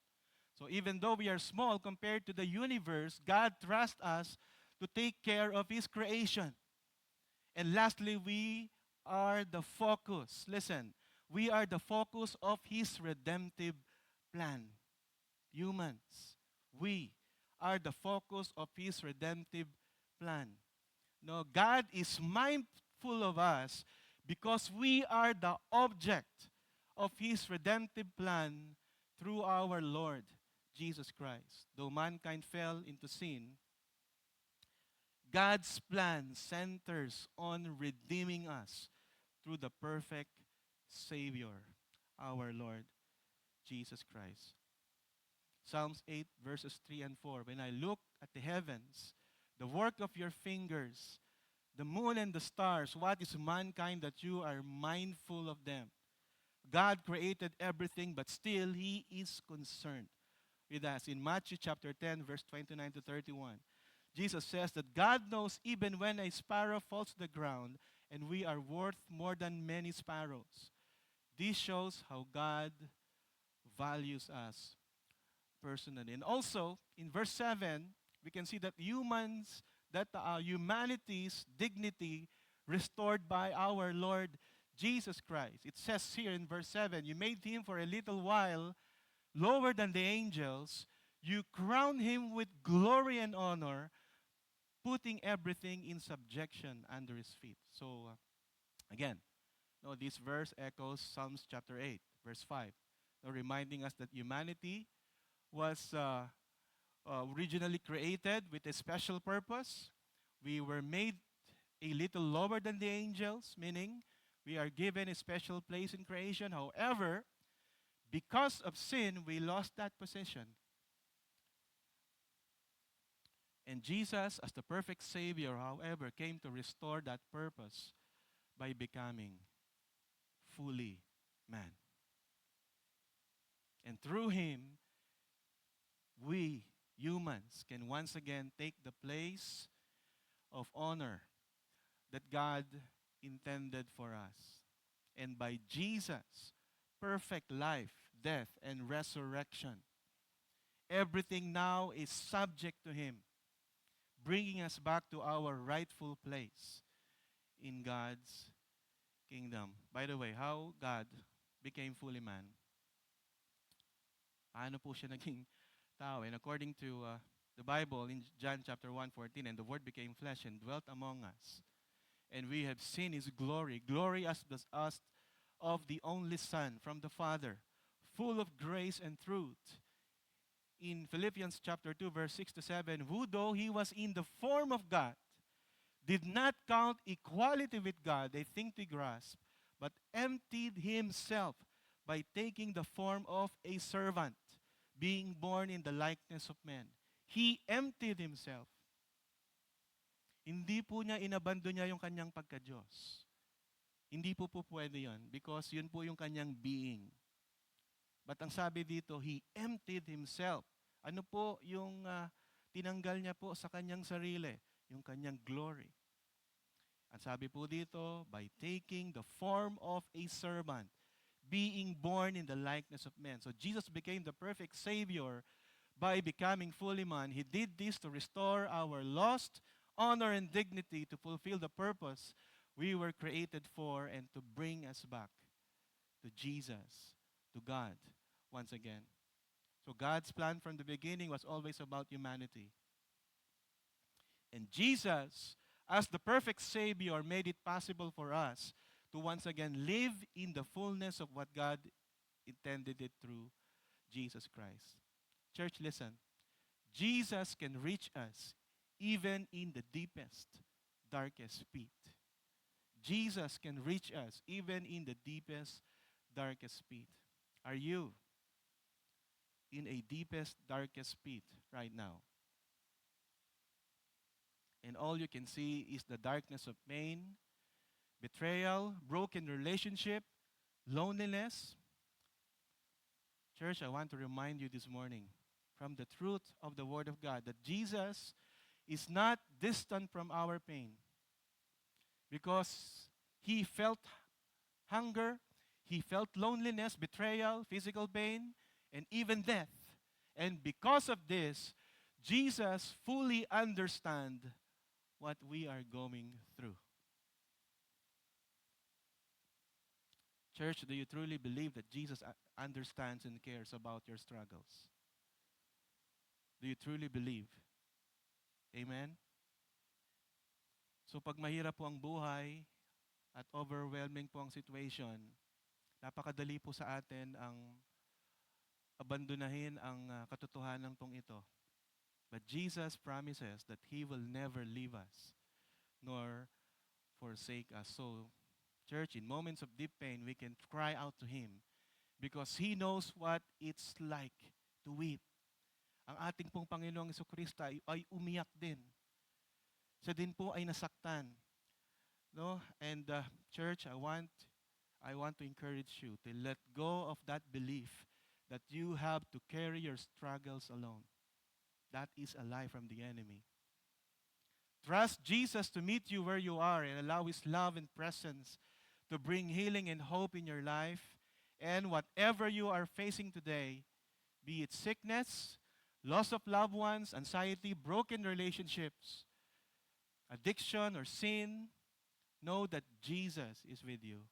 So even though we are small compared to the universe, God trusts us to take care of His creation. And lastly, we are the focus. Listen, we are the focus of His redemptive plan. Humans, we are the focus of His redemptive plan. No, God is mindful of us because we are the object of His redemptive plan through our Lord Jesus Christ. Though mankind fell into sin, God's plan centers on redeeming us through the perfect Savior, our Lord Jesus Christ. Psalms 8, verses 3 and 4. When I look at the heavens, the work of your fingers, the moon and the stars, what is mankind that you are mindful of them? God created everything, but still He is concerned with us. In Matthew chapter 10, verse 29 to 31, Jesus says that God knows even when a sparrow falls to the ground, and we are worth more than many sparrows. This shows how God values us personally. And also, in verse 7, we can see that humanity's dignity restored by our Lord Jesus Christ. It says here in verse 7, you made Him for a little while lower than the angels. You crowned Him with glory and honor, putting everything in subjection under His feet. So, again, this verse echoes Psalms chapter 8, verse 5, reminding us that humanity was originally created with a special purpose. We were made a little lower than the angels, meaning we are given a special place in creation. However, because of sin, we lost that position. And Jesus, as the perfect Savior, however, came to restore that purpose by becoming fully man. And through Him, we humans can once again take the place of honor that God intended for us. And by Jesus' perfect life, death, and resurrection, everything now is subject to Him, bringing us back to our rightful place in God's kingdom. By the way, how God became fully man? Paano po siya naging tao? And according to the Bible in John chapter 1:14, and the Word became flesh and dwelt among us, and we have seen His glory, glory as of the only Son from the Father, full of grace and truth. In Philippians chapter 2, verse 6 to 7, who though He was in the form of God, did not count equality with God a thing to grasp, but emptied Himself by taking the form of a servant, being born in the likeness of men. He emptied Himself. Hindi po niya inabando niya yung kanyang pagka-Diyos. Hindi po pwede yun because yun po yung kanyang being. But ang sabi dito, He emptied Himself. Ano po yung tinanggal niya po sa kanyang sarili? Yung kanyang glory. Ang sabi po dito, by taking the form of a servant, being born in the likeness of men. So Jesus became the perfect Savior by becoming fully man. He did this to restore our lost honor and dignity, to fulfill the purpose we were created for, and to bring us back to Jesus, to God, once again. So God's plan from the beginning was always about humanity. And Jesus, as the perfect Savior, made it possible for us to once again live in the fullness of what God intended it through Jesus Christ. Church, listen. Jesus can reach us even in the deepest, darkest pit. Jesus can reach us even in the deepest, darkest pit. Are you in a deepest, darkest pit right now? And all you can see is the darkness of pain, betrayal, broken relationship, loneliness. Church, I want to remind you this morning from the truth of the Word of God that Jesus is not distant from our pain, because He felt hunger, He felt loneliness, betrayal, physical pain, and even death. And because of this, Jesus fully understands what we are going through. Church, do you truly believe that Jesus understands and cares about your struggles? Do you truly believe? Amen? So pag mahirap po ang buhay at overwhelming po ang situation, napakadali po sa atin ang abandonahin ang katotohanan pong ito. But Jesus promises that He will never leave us nor forsake us. So, church, in moments of deep pain, we can cry out to Him because He knows what it's like to weep. Ang ating pong Panginoong Jesucristo ay umiyak din. Siya din po ay nasaktan. No? And church, I want to encourage you to let go of that belief that you have to carry your struggles alone. That is a lie from the enemy. Trust Jesus to meet you where you are and allow His love and presence to bring healing and hope in your life. And whatever you are facing today, be it sickness, loss of loved ones, anxiety, broken relationships, addiction, or sin, know that Jesus is with you.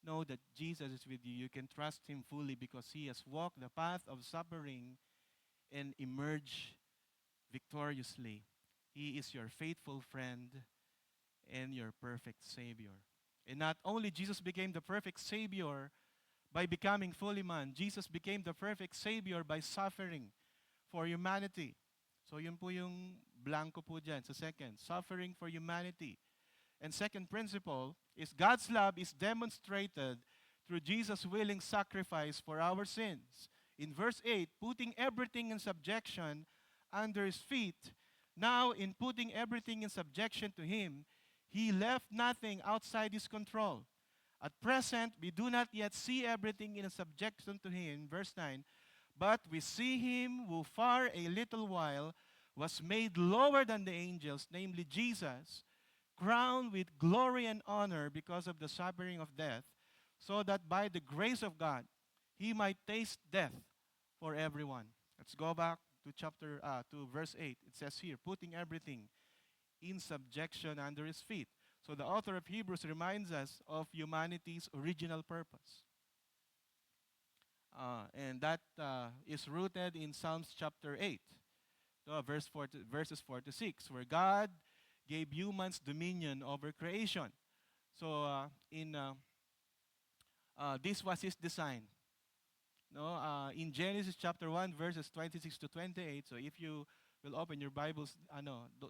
Know that Jesus is with you. You can trust Him fully because He has walked the path of suffering and emerged victoriously. He is your faithful friend and your perfect Savior. And not only Jesus became the perfect Savior by becoming fully man, Jesus became the perfect Savior by suffering for humanity. So yun po yung blanco po dyan sa second. Suffering for humanity. And second principle is God's love is demonstrated through Jesus' willing sacrifice for our sins. In verse 8, putting everything in subjection under His feet. Now, in putting everything in subjection to Him, He left nothing outside His control. At present, we do not yet see everything in subjection to Him. Verse 9, but we see Him who for a little while was made lower than the angels, namely Jesus, crowned with glory and honor because of the suffering of death, so that by the grace of God, He might taste death for everyone. Let's go back to verse 8. It says here, putting everything in subjection under His feet. So the author of Hebrews reminds us of humanity's original purpose. And that is rooted in Psalms chapter 8, verses 4 to 6, where God gave humans dominion over creation. So this was His design. No, in Genesis chapter 1, verses 26 to 28, so if you will open your Bibles,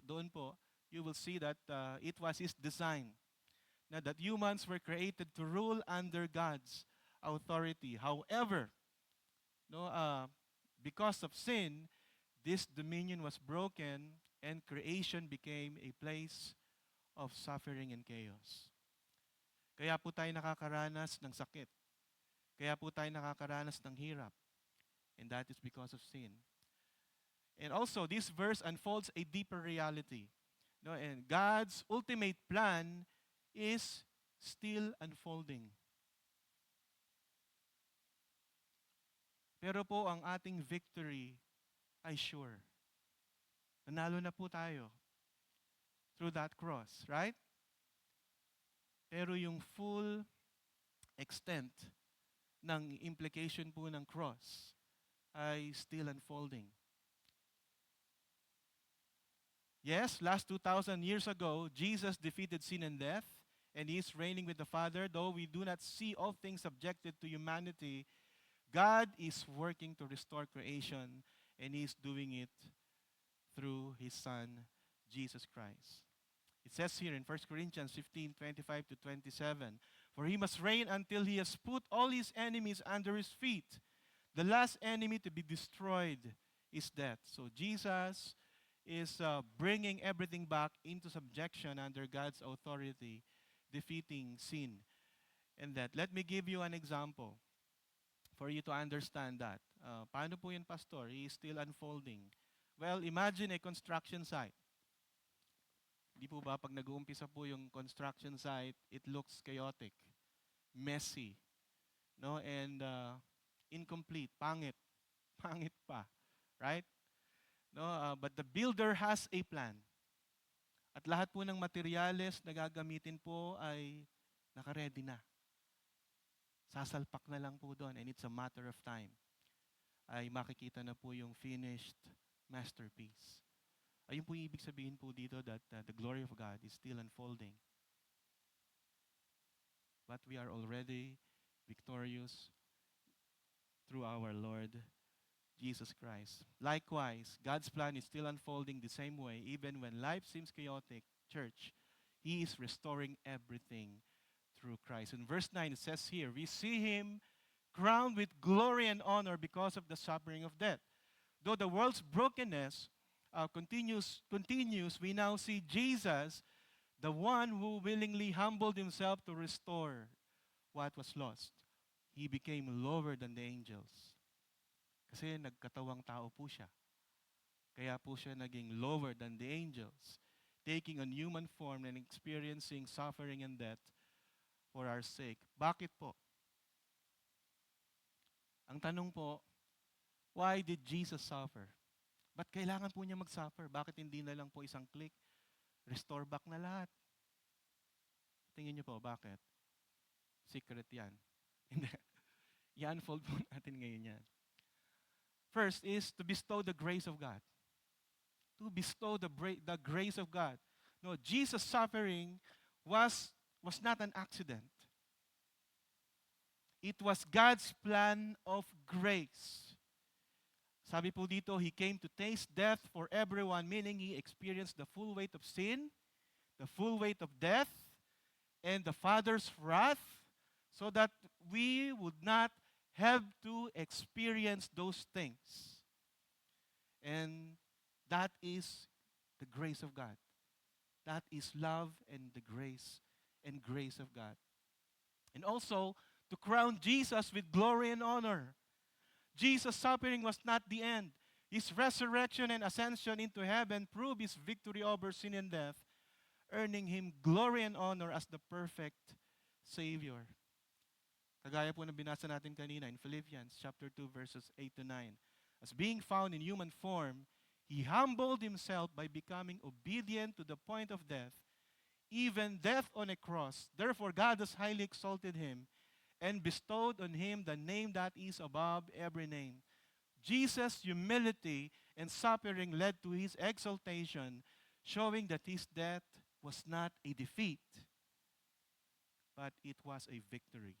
doon po, you will see that it was His design na that humans were created to rule under God's authority. However, because of sin, this dominion was broken and creation became a place of suffering and chaos. Kaya po tayo nakakaranas ng sakit. Kaya po tayo nakakaranas ng hirap. And that is because of sin. And also, this verse unfolds a deeper reality. No, and God's ultimate plan is still unfolding. Pero po ang ating victory ay sure. Nanalo na po tayo through that cross, right? Pero yung full extent ng implication po ng cross ay still unfolding. Yes, last 2,000 years ago, Jesus defeated sin and death, and He is reigning with the Father. Though we do not see all things subjected to humanity, God is working to restore creation, and He is doing it through His Son, Jesus Christ. It says here in 1 Corinthians 15:25 to 27, for He must reign until He has put all His enemies under His feet. The last enemy to be destroyed is death. So Jesus is bringing everything back into subjection under God's authority, defeating sin and death. Let me give you an example for you to understand that. Paano po yun, Pastor? He is still unfolding. Well, imagine a construction site. Di po ba pag nag-uumpisa po yung construction site, it looks chaotic, messy, no? And incomplete, pangit pa, right? No, but the builder has a plan. At lahat po ng materyales na gagamitin po ay naka-ready na. Sasalpak na lang po doon, and it's a matter of time. Ay makikita na po yung finished masterpiece. Ayun po yung ibig sabihin po dito that the glory of God is still unfolding. But we are already victorious through our Lord Jesus Christ. Likewise, God's plan is still unfolding the same way, even when life seems chaotic. Church, He is restoring everything through Christ. In verse 9, it says here, we see Him crowned with glory and honor because of the suffering of death. Though the world's brokenness continues, we now see Jesus, the one who willingly humbled himself to restore what was lost. He became lower than the angels. Kasi nagkatawang tao po siya. Kaya po siya naging lower than the angels, taking on human form and experiencing suffering and death for our sake. Bakit po? Ang tanong po, why did Jesus suffer? Ba't kailangan po niya mag-suffer? Bakit hindi na lang po isang click, restore back na lahat? Tingin niyo po, bakit? Secret yan. Hindi. I-unfold po natin ngayon yan. First is to bestow the grace of God. To bestow the grace of God. No, Jesus' suffering was not an accident. It was God's plan of grace. Sabi po dito, He came to taste death for everyone, meaning He experienced the full weight of sin, the full weight of death, and the Father's wrath, so that we would not have to experience those things. And that is the grace of God. That is love and the grace of God. And also, to crown Jesus with glory and honor. Jesus' suffering was not the end. His resurrection and ascension into heaven proved His victory over sin and death, earning Him glory and honor as the perfect Savior. Kagaya po na binasa natin kanina in Philippians chapter 2 verses 8 to 9. As being found in human form, He humbled Himself by becoming obedient to the point of death, even death on a cross. Therefore, God has highly exalted Him and bestowed on Him the name that is above every name. Jesus' humility and suffering led to His exaltation, showing that His death was not a defeat, but it was a victory.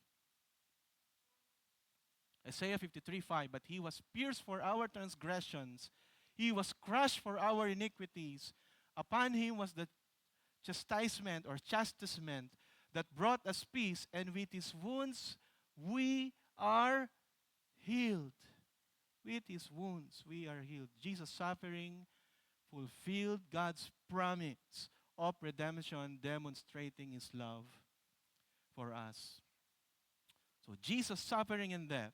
Isaiah 53:5, but He was pierced for our transgressions, He was crushed for our iniquities. Upon Him was the chastisement or chastisement that brought us peace, and with His wounds we are healed. With His wounds we are healed. Jesus' suffering fulfilled God's promise of redemption, demonstrating His love for us. So Jesus' suffering and death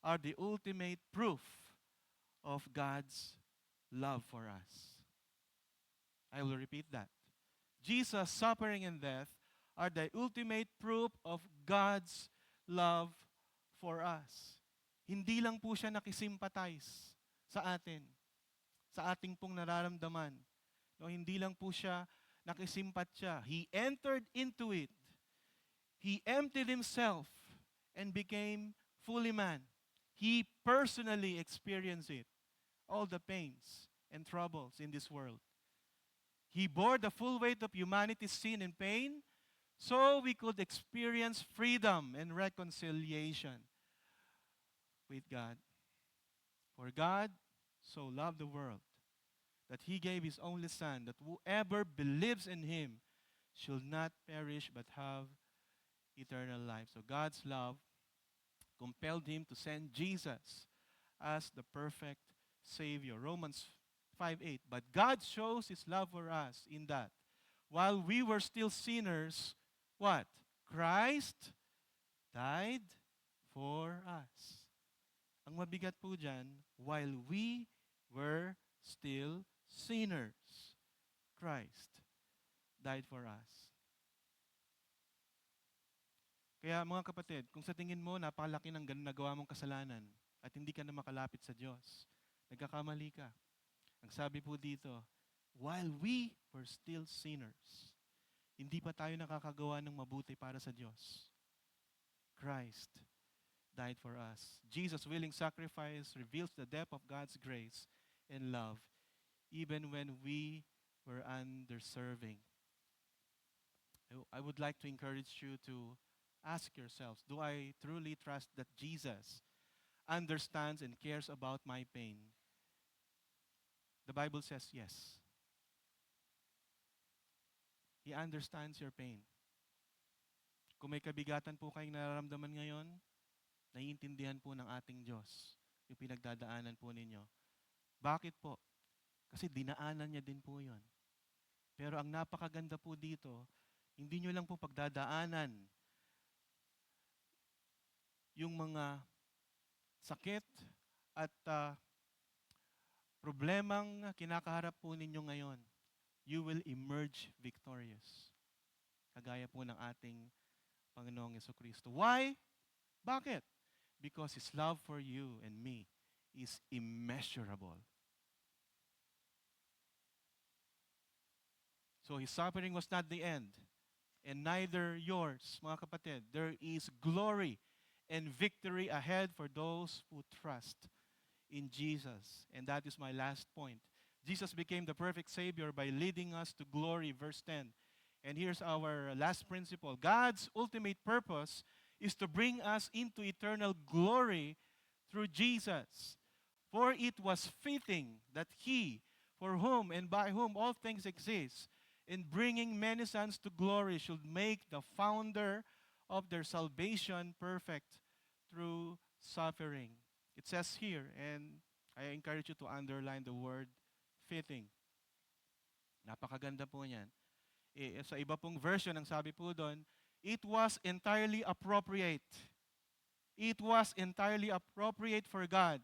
are the ultimate proof of God's love for us. I will repeat that. Jesus' suffering and death are the ultimate proof of God's love for us. Hindi lang po siya nakisimpatize sa atin, sa ating pong nararamdaman. No, hindi lang po siya nakisimpatya. He entered into it. He emptied Himself and became fully man. He personally experienced it, all the pains and troubles in this world. He bore the full weight of humanity's sin and pain so we could experience freedom and reconciliation with God. For God so loved the world that He gave His only Son, that whoever believes in Him should not perish but have eternal life. So God's love compelled Him to send Jesus as the perfect Savior. Romans 5:8. But God shows His love for us in that while we were still sinners, what? Christ died for us. Ang mabigat po dyan, while we were still sinners, Christ died for us. Kaya mga kapatid, kung sa tingin mo napakalaki ng nagawa mong kasalanan at hindi ka na makalapit sa Diyos, nagkakamali ka. Ang sabi po dito, while we were still sinners, hindi pa tayo nakakagawa ng mabuti para sa Diyos, Christ died for us. Jesus' willing sacrifice reveals the depth of God's grace and love, even when we were underserving. I would like to encourage you to ask yourselves, do I truly trust that Jesus understands and cares about my pain? The Bible says yes. He understands your pain. Kung may kabigatan po kayong nararamdaman ngayon, naiintindihan po ng ating Diyos yung pinagdadaanan po ninyo. Bakit po? Kasi dinaanan niya din po yon. Pero ang napakaganda po dito, hindi nyo lang po pagdadaanan yung mga sakit at problemang kinakaharap po ninyo ngayon. You will emerge victorious. Kagaya po ng ating Panginoong Jesucristo. Why? Bakit? Because His love for you and me is immeasurable. So His suffering was not the end. And neither yours, mga kapatid. There is glory and victory ahead for those who trust in Jesus. And that is my last point. Jesus became the perfect Savior by leading us to glory, verse 10. And here's our last principle. God's ultimate purpose is to bring us into eternal glory through Jesus. For it was fitting that He, for whom and by whom all things exist, in bringing many sons to glory, should make the founder of their salvation perfect through suffering. It says here, and I encourage you to underline the word fitting. Napakaganda po niyan. Sa iba pong version, ang sabi po doon, it was entirely appropriate. It was entirely appropriate for God,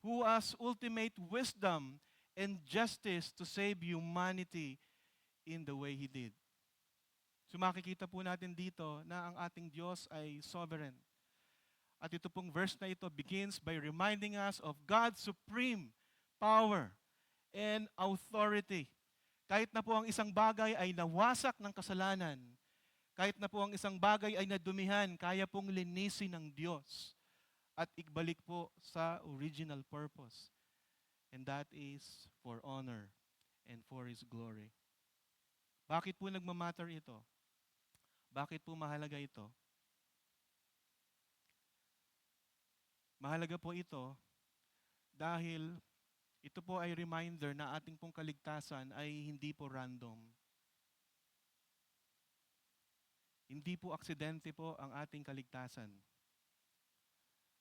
who has ultimate wisdom and justice to save humanity in the way He did. So makikita po natin dito na ang ating Diyos ay sovereign. At ito pong verse na ito begins by reminding us of God's supreme power and authority. Kahit na po ang isang bagay ay nawasak ng kasalanan, kahit na po ang isang bagay ay nadumihan, kaya pong linisin ng Diyos at ibalik po sa original purpose. And that is for honor and for His glory. Bakit po nagmamatter ito? Bakit po mahalaga ito? Mahalaga po ito dahil ito po ay reminder na ating pong kaligtasan ay hindi po random. Hindi po aksidente po ang ating kaligtasan.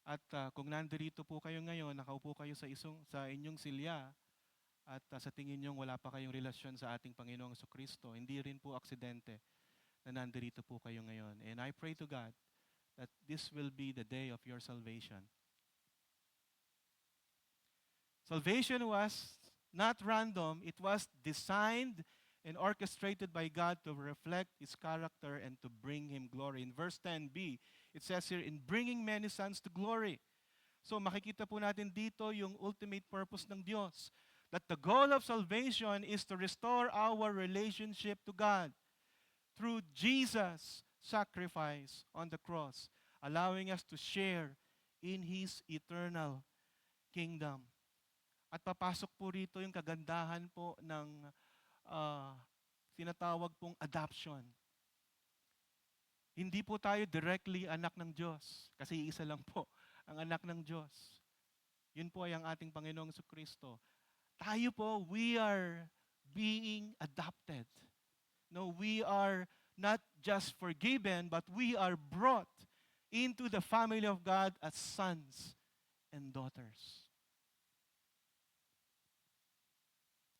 At kung nandirito po kayo ngayon, nakaupo kayo sa inyong silya, at sa tingin nyo wala pa kayong relasyon sa ating Panginoong Jesucristo, hindi rin po aksidente na nandirito po kayo ngayon. And I pray to God that this will be the day of your salvation. Salvation was not random. It was designed and orchestrated by God to reflect His character and to bring Him glory. In verse 10b, it says here, in bringing many sons to glory. So makikita po natin dito yung ultimate purpose ng Diyos. That the goal of salvation is to restore our relationship to God through Jesus' sacrifice on the cross, allowing us to share in His eternal kingdom. At papasok po rito yung kagandahan po ng tinatawag pong adoption. Hindi po tayo directly anak ng Diyos, kasi isa lang po ang anak ng Diyos. Yun po ay ang ating Panginoong Jesucristo. Tayo po, we are being adopted. No, we are not just forgiven, but we are brought into the family of God as sons and daughters.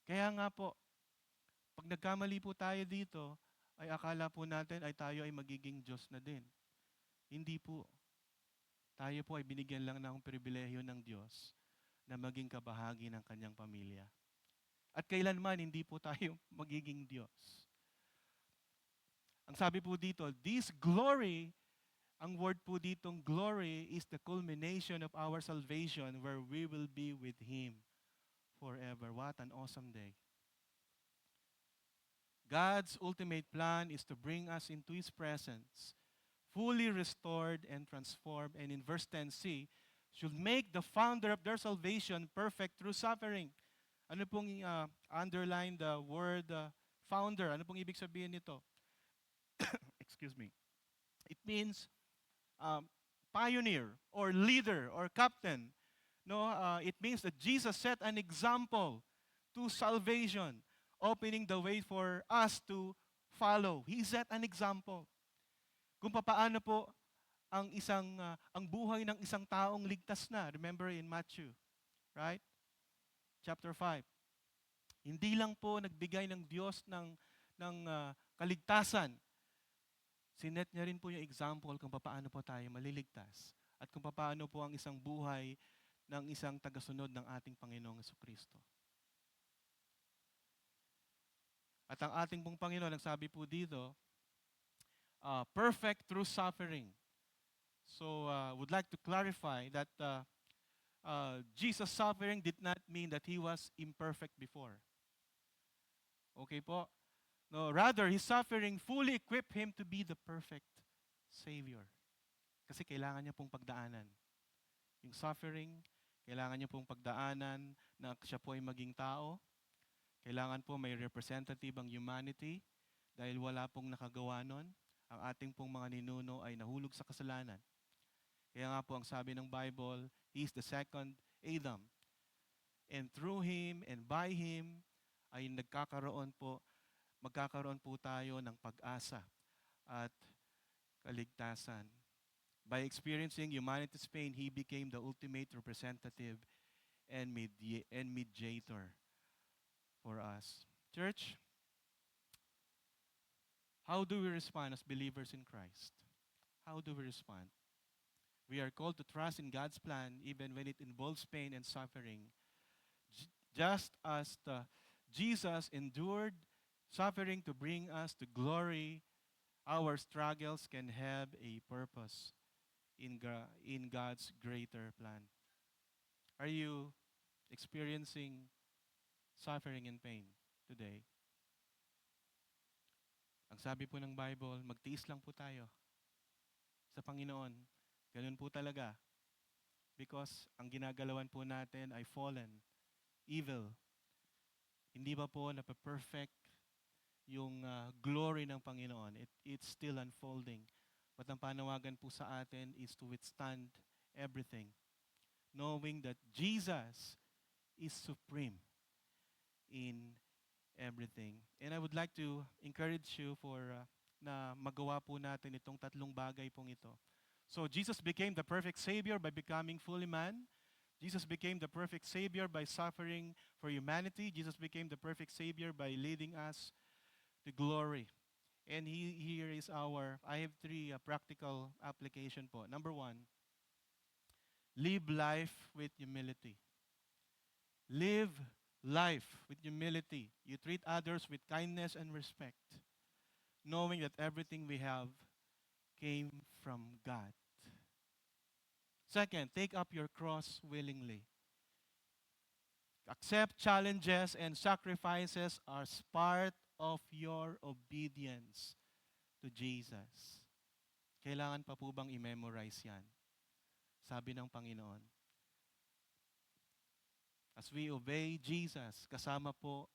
Kaya nga po, pag nagkamali po tayo dito, ay akala po natin ay tayo ay magiging Diyos na din. Hindi po. Tayo po ay binigyan lang ng pribilehiyo ng Diyos na maging kabahagi ng kanyang pamilya. At kailanman hindi po tayo magiging Diyos. Ang sabi po dito, this glory, ang word po ditong glory is the culmination of our salvation where we will be with Him forever. What an awesome day. God's ultimate plan is to bring us into His presence, fully restored and transformed. And in verse 10c, should make the founder of their salvation perfect through suffering. Ano pong underline the word founder? Ano pong ibig sabihin nito? Excuse me. It means pioneer or leader or captain. No, it means that Jesus set an example to salvation, opening the way for us to follow. He set an example. Kung paano po ang buhay ng isang taong ligtas na. Remember in Matthew, right? Chapter 5. Hindi lang po nagbigay ng Diyos ng kaligtasan. Sinet niya rin po yung example kung paano po tayo maliligtas at kung paano po ang isang buhay ng isang tagasunod ng ating Panginoong Jesucristo. At ang ating pong Panginoon, ang sabi po dito, perfect through suffering. So, would like to clarify that Jesus' suffering did not mean that He was imperfect before. Okay po? No, rather, His suffering fully equipped Him to be the perfect Savior. Kasi kailangan niya pong pagdaanan. Yung suffering, kailangan niya pong pagdaanan na siya po ay maging tao. Kailangan po may representative ang humanity dahil wala pong nakagawa nun. Ang ating pong mga ninuno ay nahulog sa kasalanan. Kaya nga po ang sabi ng Bible, He is the second Adam. And through Him and by Him ay magkakaroon po tayo ng pag-asa at kaligtasan. By experiencing humanity's pain, He became the ultimate representative and mediator for us. Church, how do we respond as believers in Christ? How do we respond? We are called to trust in God's plan even when it involves pain and suffering. Just as Jesus endured suffering to bring us to glory, our struggles can have a purpose in God's greater plan. Are you experiencing suffering and pain today? Ang sabi po ng Bible, magtiis lang po tayo sa Panginoon. Ganun po talaga. Because ang ginagalawan po natin ay fallen, evil. Hindi ba po napaperfect yung glory ng Panginoon? It's still unfolding. But ang panawagan po sa atin is to withstand everything, knowing that Jesus is supreme in everything. And I would like to encourage you na magawa po natin itong tatlong bagay pong ito. So Jesus became the perfect Savior by becoming fully man. Jesus became the perfect Savior by suffering for humanity. Jesus became the perfect Savior by leading us to glory. And here is I have three practical application po. Number 1, live life with humility. Live life with humility. You treat others with kindness and respect, knowing that everything we have came from God. Second, take up your cross willingly. Accept challenges and sacrifices as part of your obedience to Jesus. Kailangan pa po bang i-memorize yan? Sabi ng Panginoon. As we obey Jesus, kasama po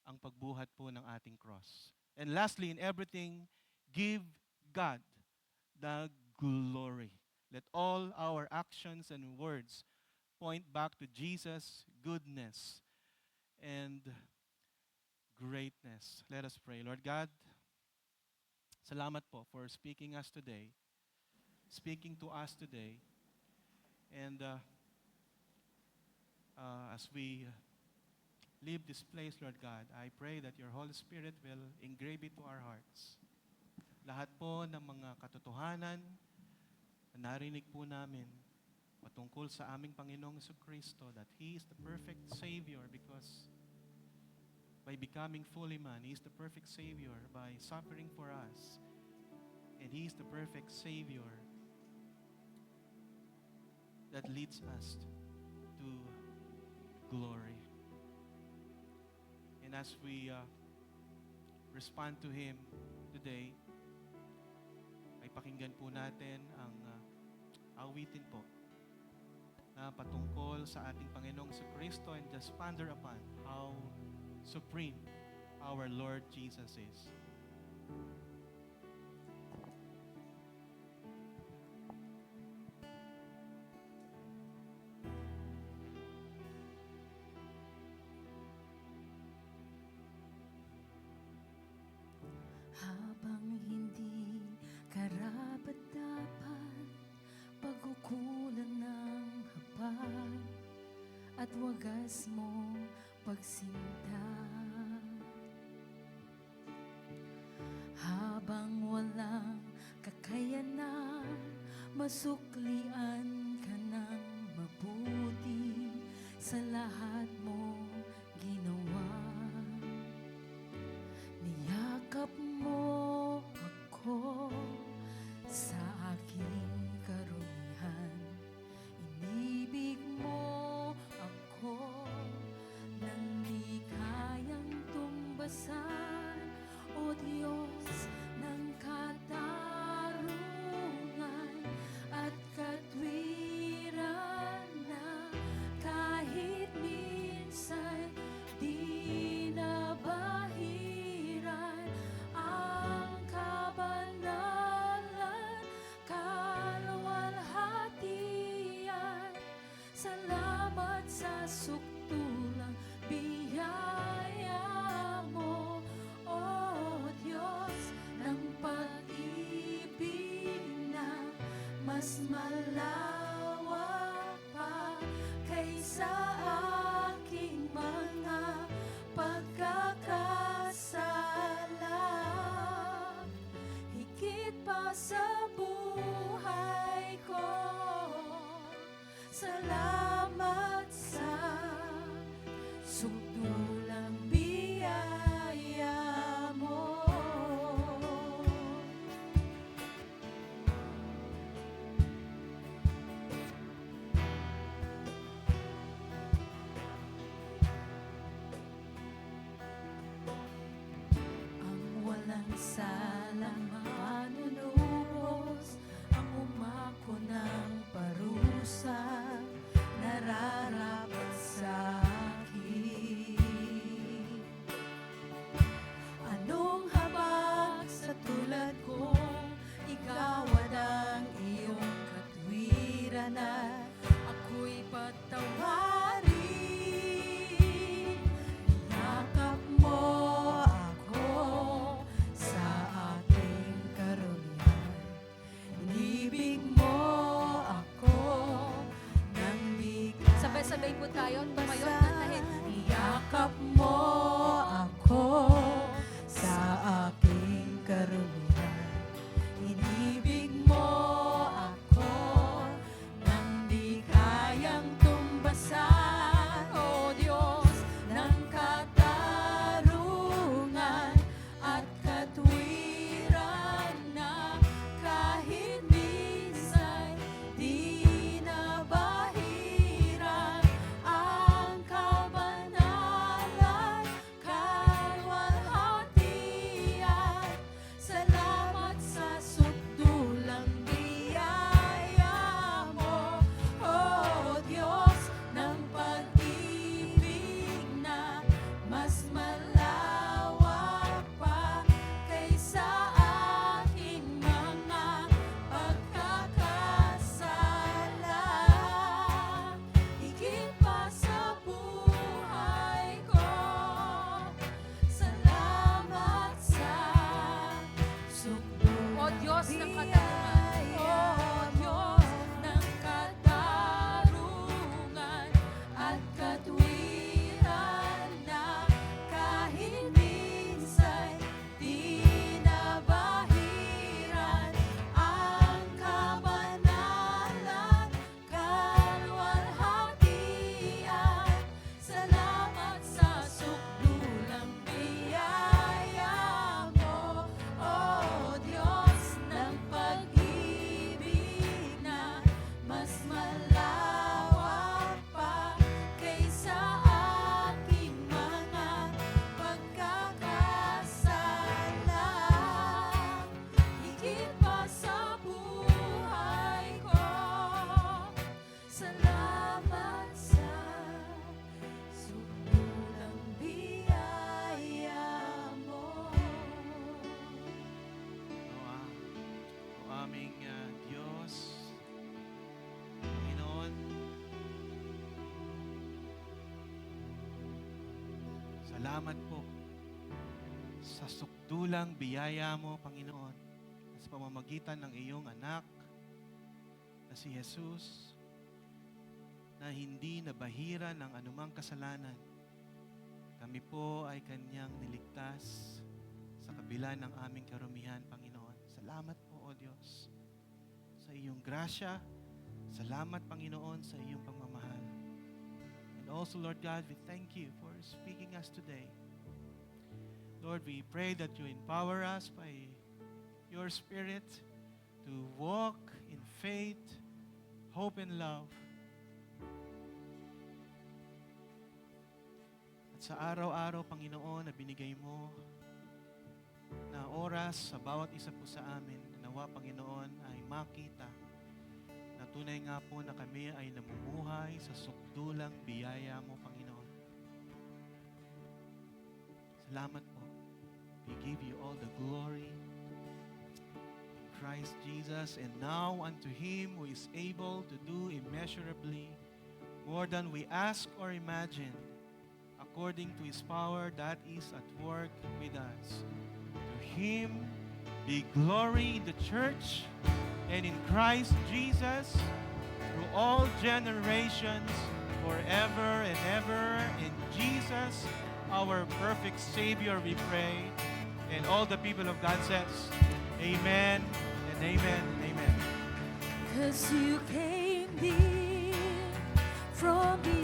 ang pagbuhat po ng ating cross. And lastly, in everything, give God the glory. Let all our actions and words point back to Jesus' goodness and greatness. Let us pray. Lord God, salamat po for speaking to us today. And as we leave this place, Lord God, I pray that your Holy Spirit will engrave it to our hearts. Lahat po ng mga katotohanan na narinig po namin patungkol sa aming Panginoong Jesucristo, that He is the perfect Savior because by becoming fully man, He is the perfect Savior by suffering for us. And He is the perfect Savior that leads us to glory. And as we respond to Him today, ay pakinggan po natin ang awitin po na patungkol sa ating Panginoong Jesucristo, and just ponder upon how supreme our Lord Jesus is. Habang hindi karapat-dapat wagas mo pagsinta. Habang walang kakayanan, masuklian ka ng mabuti sa lahat mo ginawa. Niyakap mo ako sa aking karumihan. Inibig mo ako nang di kayang tumbasan. O Diyos ng katarungan at katwiran na kahit minsan di nabahiran ang kabanalan, kaluwalhatian. Salamat sa sukdulang biyaya mo, O Diyos ng pag-ibig na mas malawak pa kaysa aking mga pagkakasala. Higit pa sa buhay ko, salamat sa sukdulang biyaya mo. Ang walang salang manunubos, ang umako ng parusa, nararapat sa akin. Anong habag sa tulad ko, igawad ang iyong katwiran at ako'y patawarin. Niyakap mo ako sa aking karumihan. Inibig mo ako nang di sabay-sabay po tayo, tumayo at nantahin. Niyakap mo ako sa aking karumihan. Inibig mo ako nang di kayang tumbasan. O Diyos ng katarungan at katwiran na kahit minsan di nabahiran ang kabanalan, kaluwalhatian. Salamat sa sukdulang biyaya mo, O Diyos ng pag-ibig na mas malawak pa kaysa aking mga pagkakasala. Higit pa sa buhay ko, salamat sa sukdulang O Diyos ng katarungan, O Diyos ng katarungan at katwiran na kahit minsan di nabahiran ang kabanalan, kaluwalhatian. Salamat sa sukdulang biyaya mo, O Diyos ng pag-ibig na mas malawak pa kaysa aking mga pagkakasala. Higit pa sa buhay ko, salamat sa sukdulang biyaya mo. O aming Diyos, Panginoon, salamat po sa sukdulang biyaya mo, Panginoon, sa pamamagitan ng iyong anak na si Jesus, na hindi nabahira ng anumang kasalanan. Kami po ay Kanyang niligtas sa kabila ng aming karumihan, Panginoon. Salamat po, O Diyos, sa iyong grasya. Salamat, Panginoon, sa iyong pagmamahal. And also, Lord God, we thank you for speaking us today. Lord, we pray that you empower us by your Spirit to walk in faith, hope, and love. At sa araw-araw, Panginoon, na binigay mo na oras sa bawat isa po sa amin, nawa, Panginoon, ay makita na tunay nga po na kami ay namumuhay sa sukdulang biyaya mo, Panginoon. Salamat po. We give you all the glory in Christ Jesus. And now unto Him who is able to do immeasurably more than we ask or imagine, according to His power that is at work with us. To Him be glory in the church and in Christ Jesus through all generations, forever and ever. In Jesus, our perfect Savior, we pray. And all the people of God says, Amen and amen and amen. 'Cause you came near from the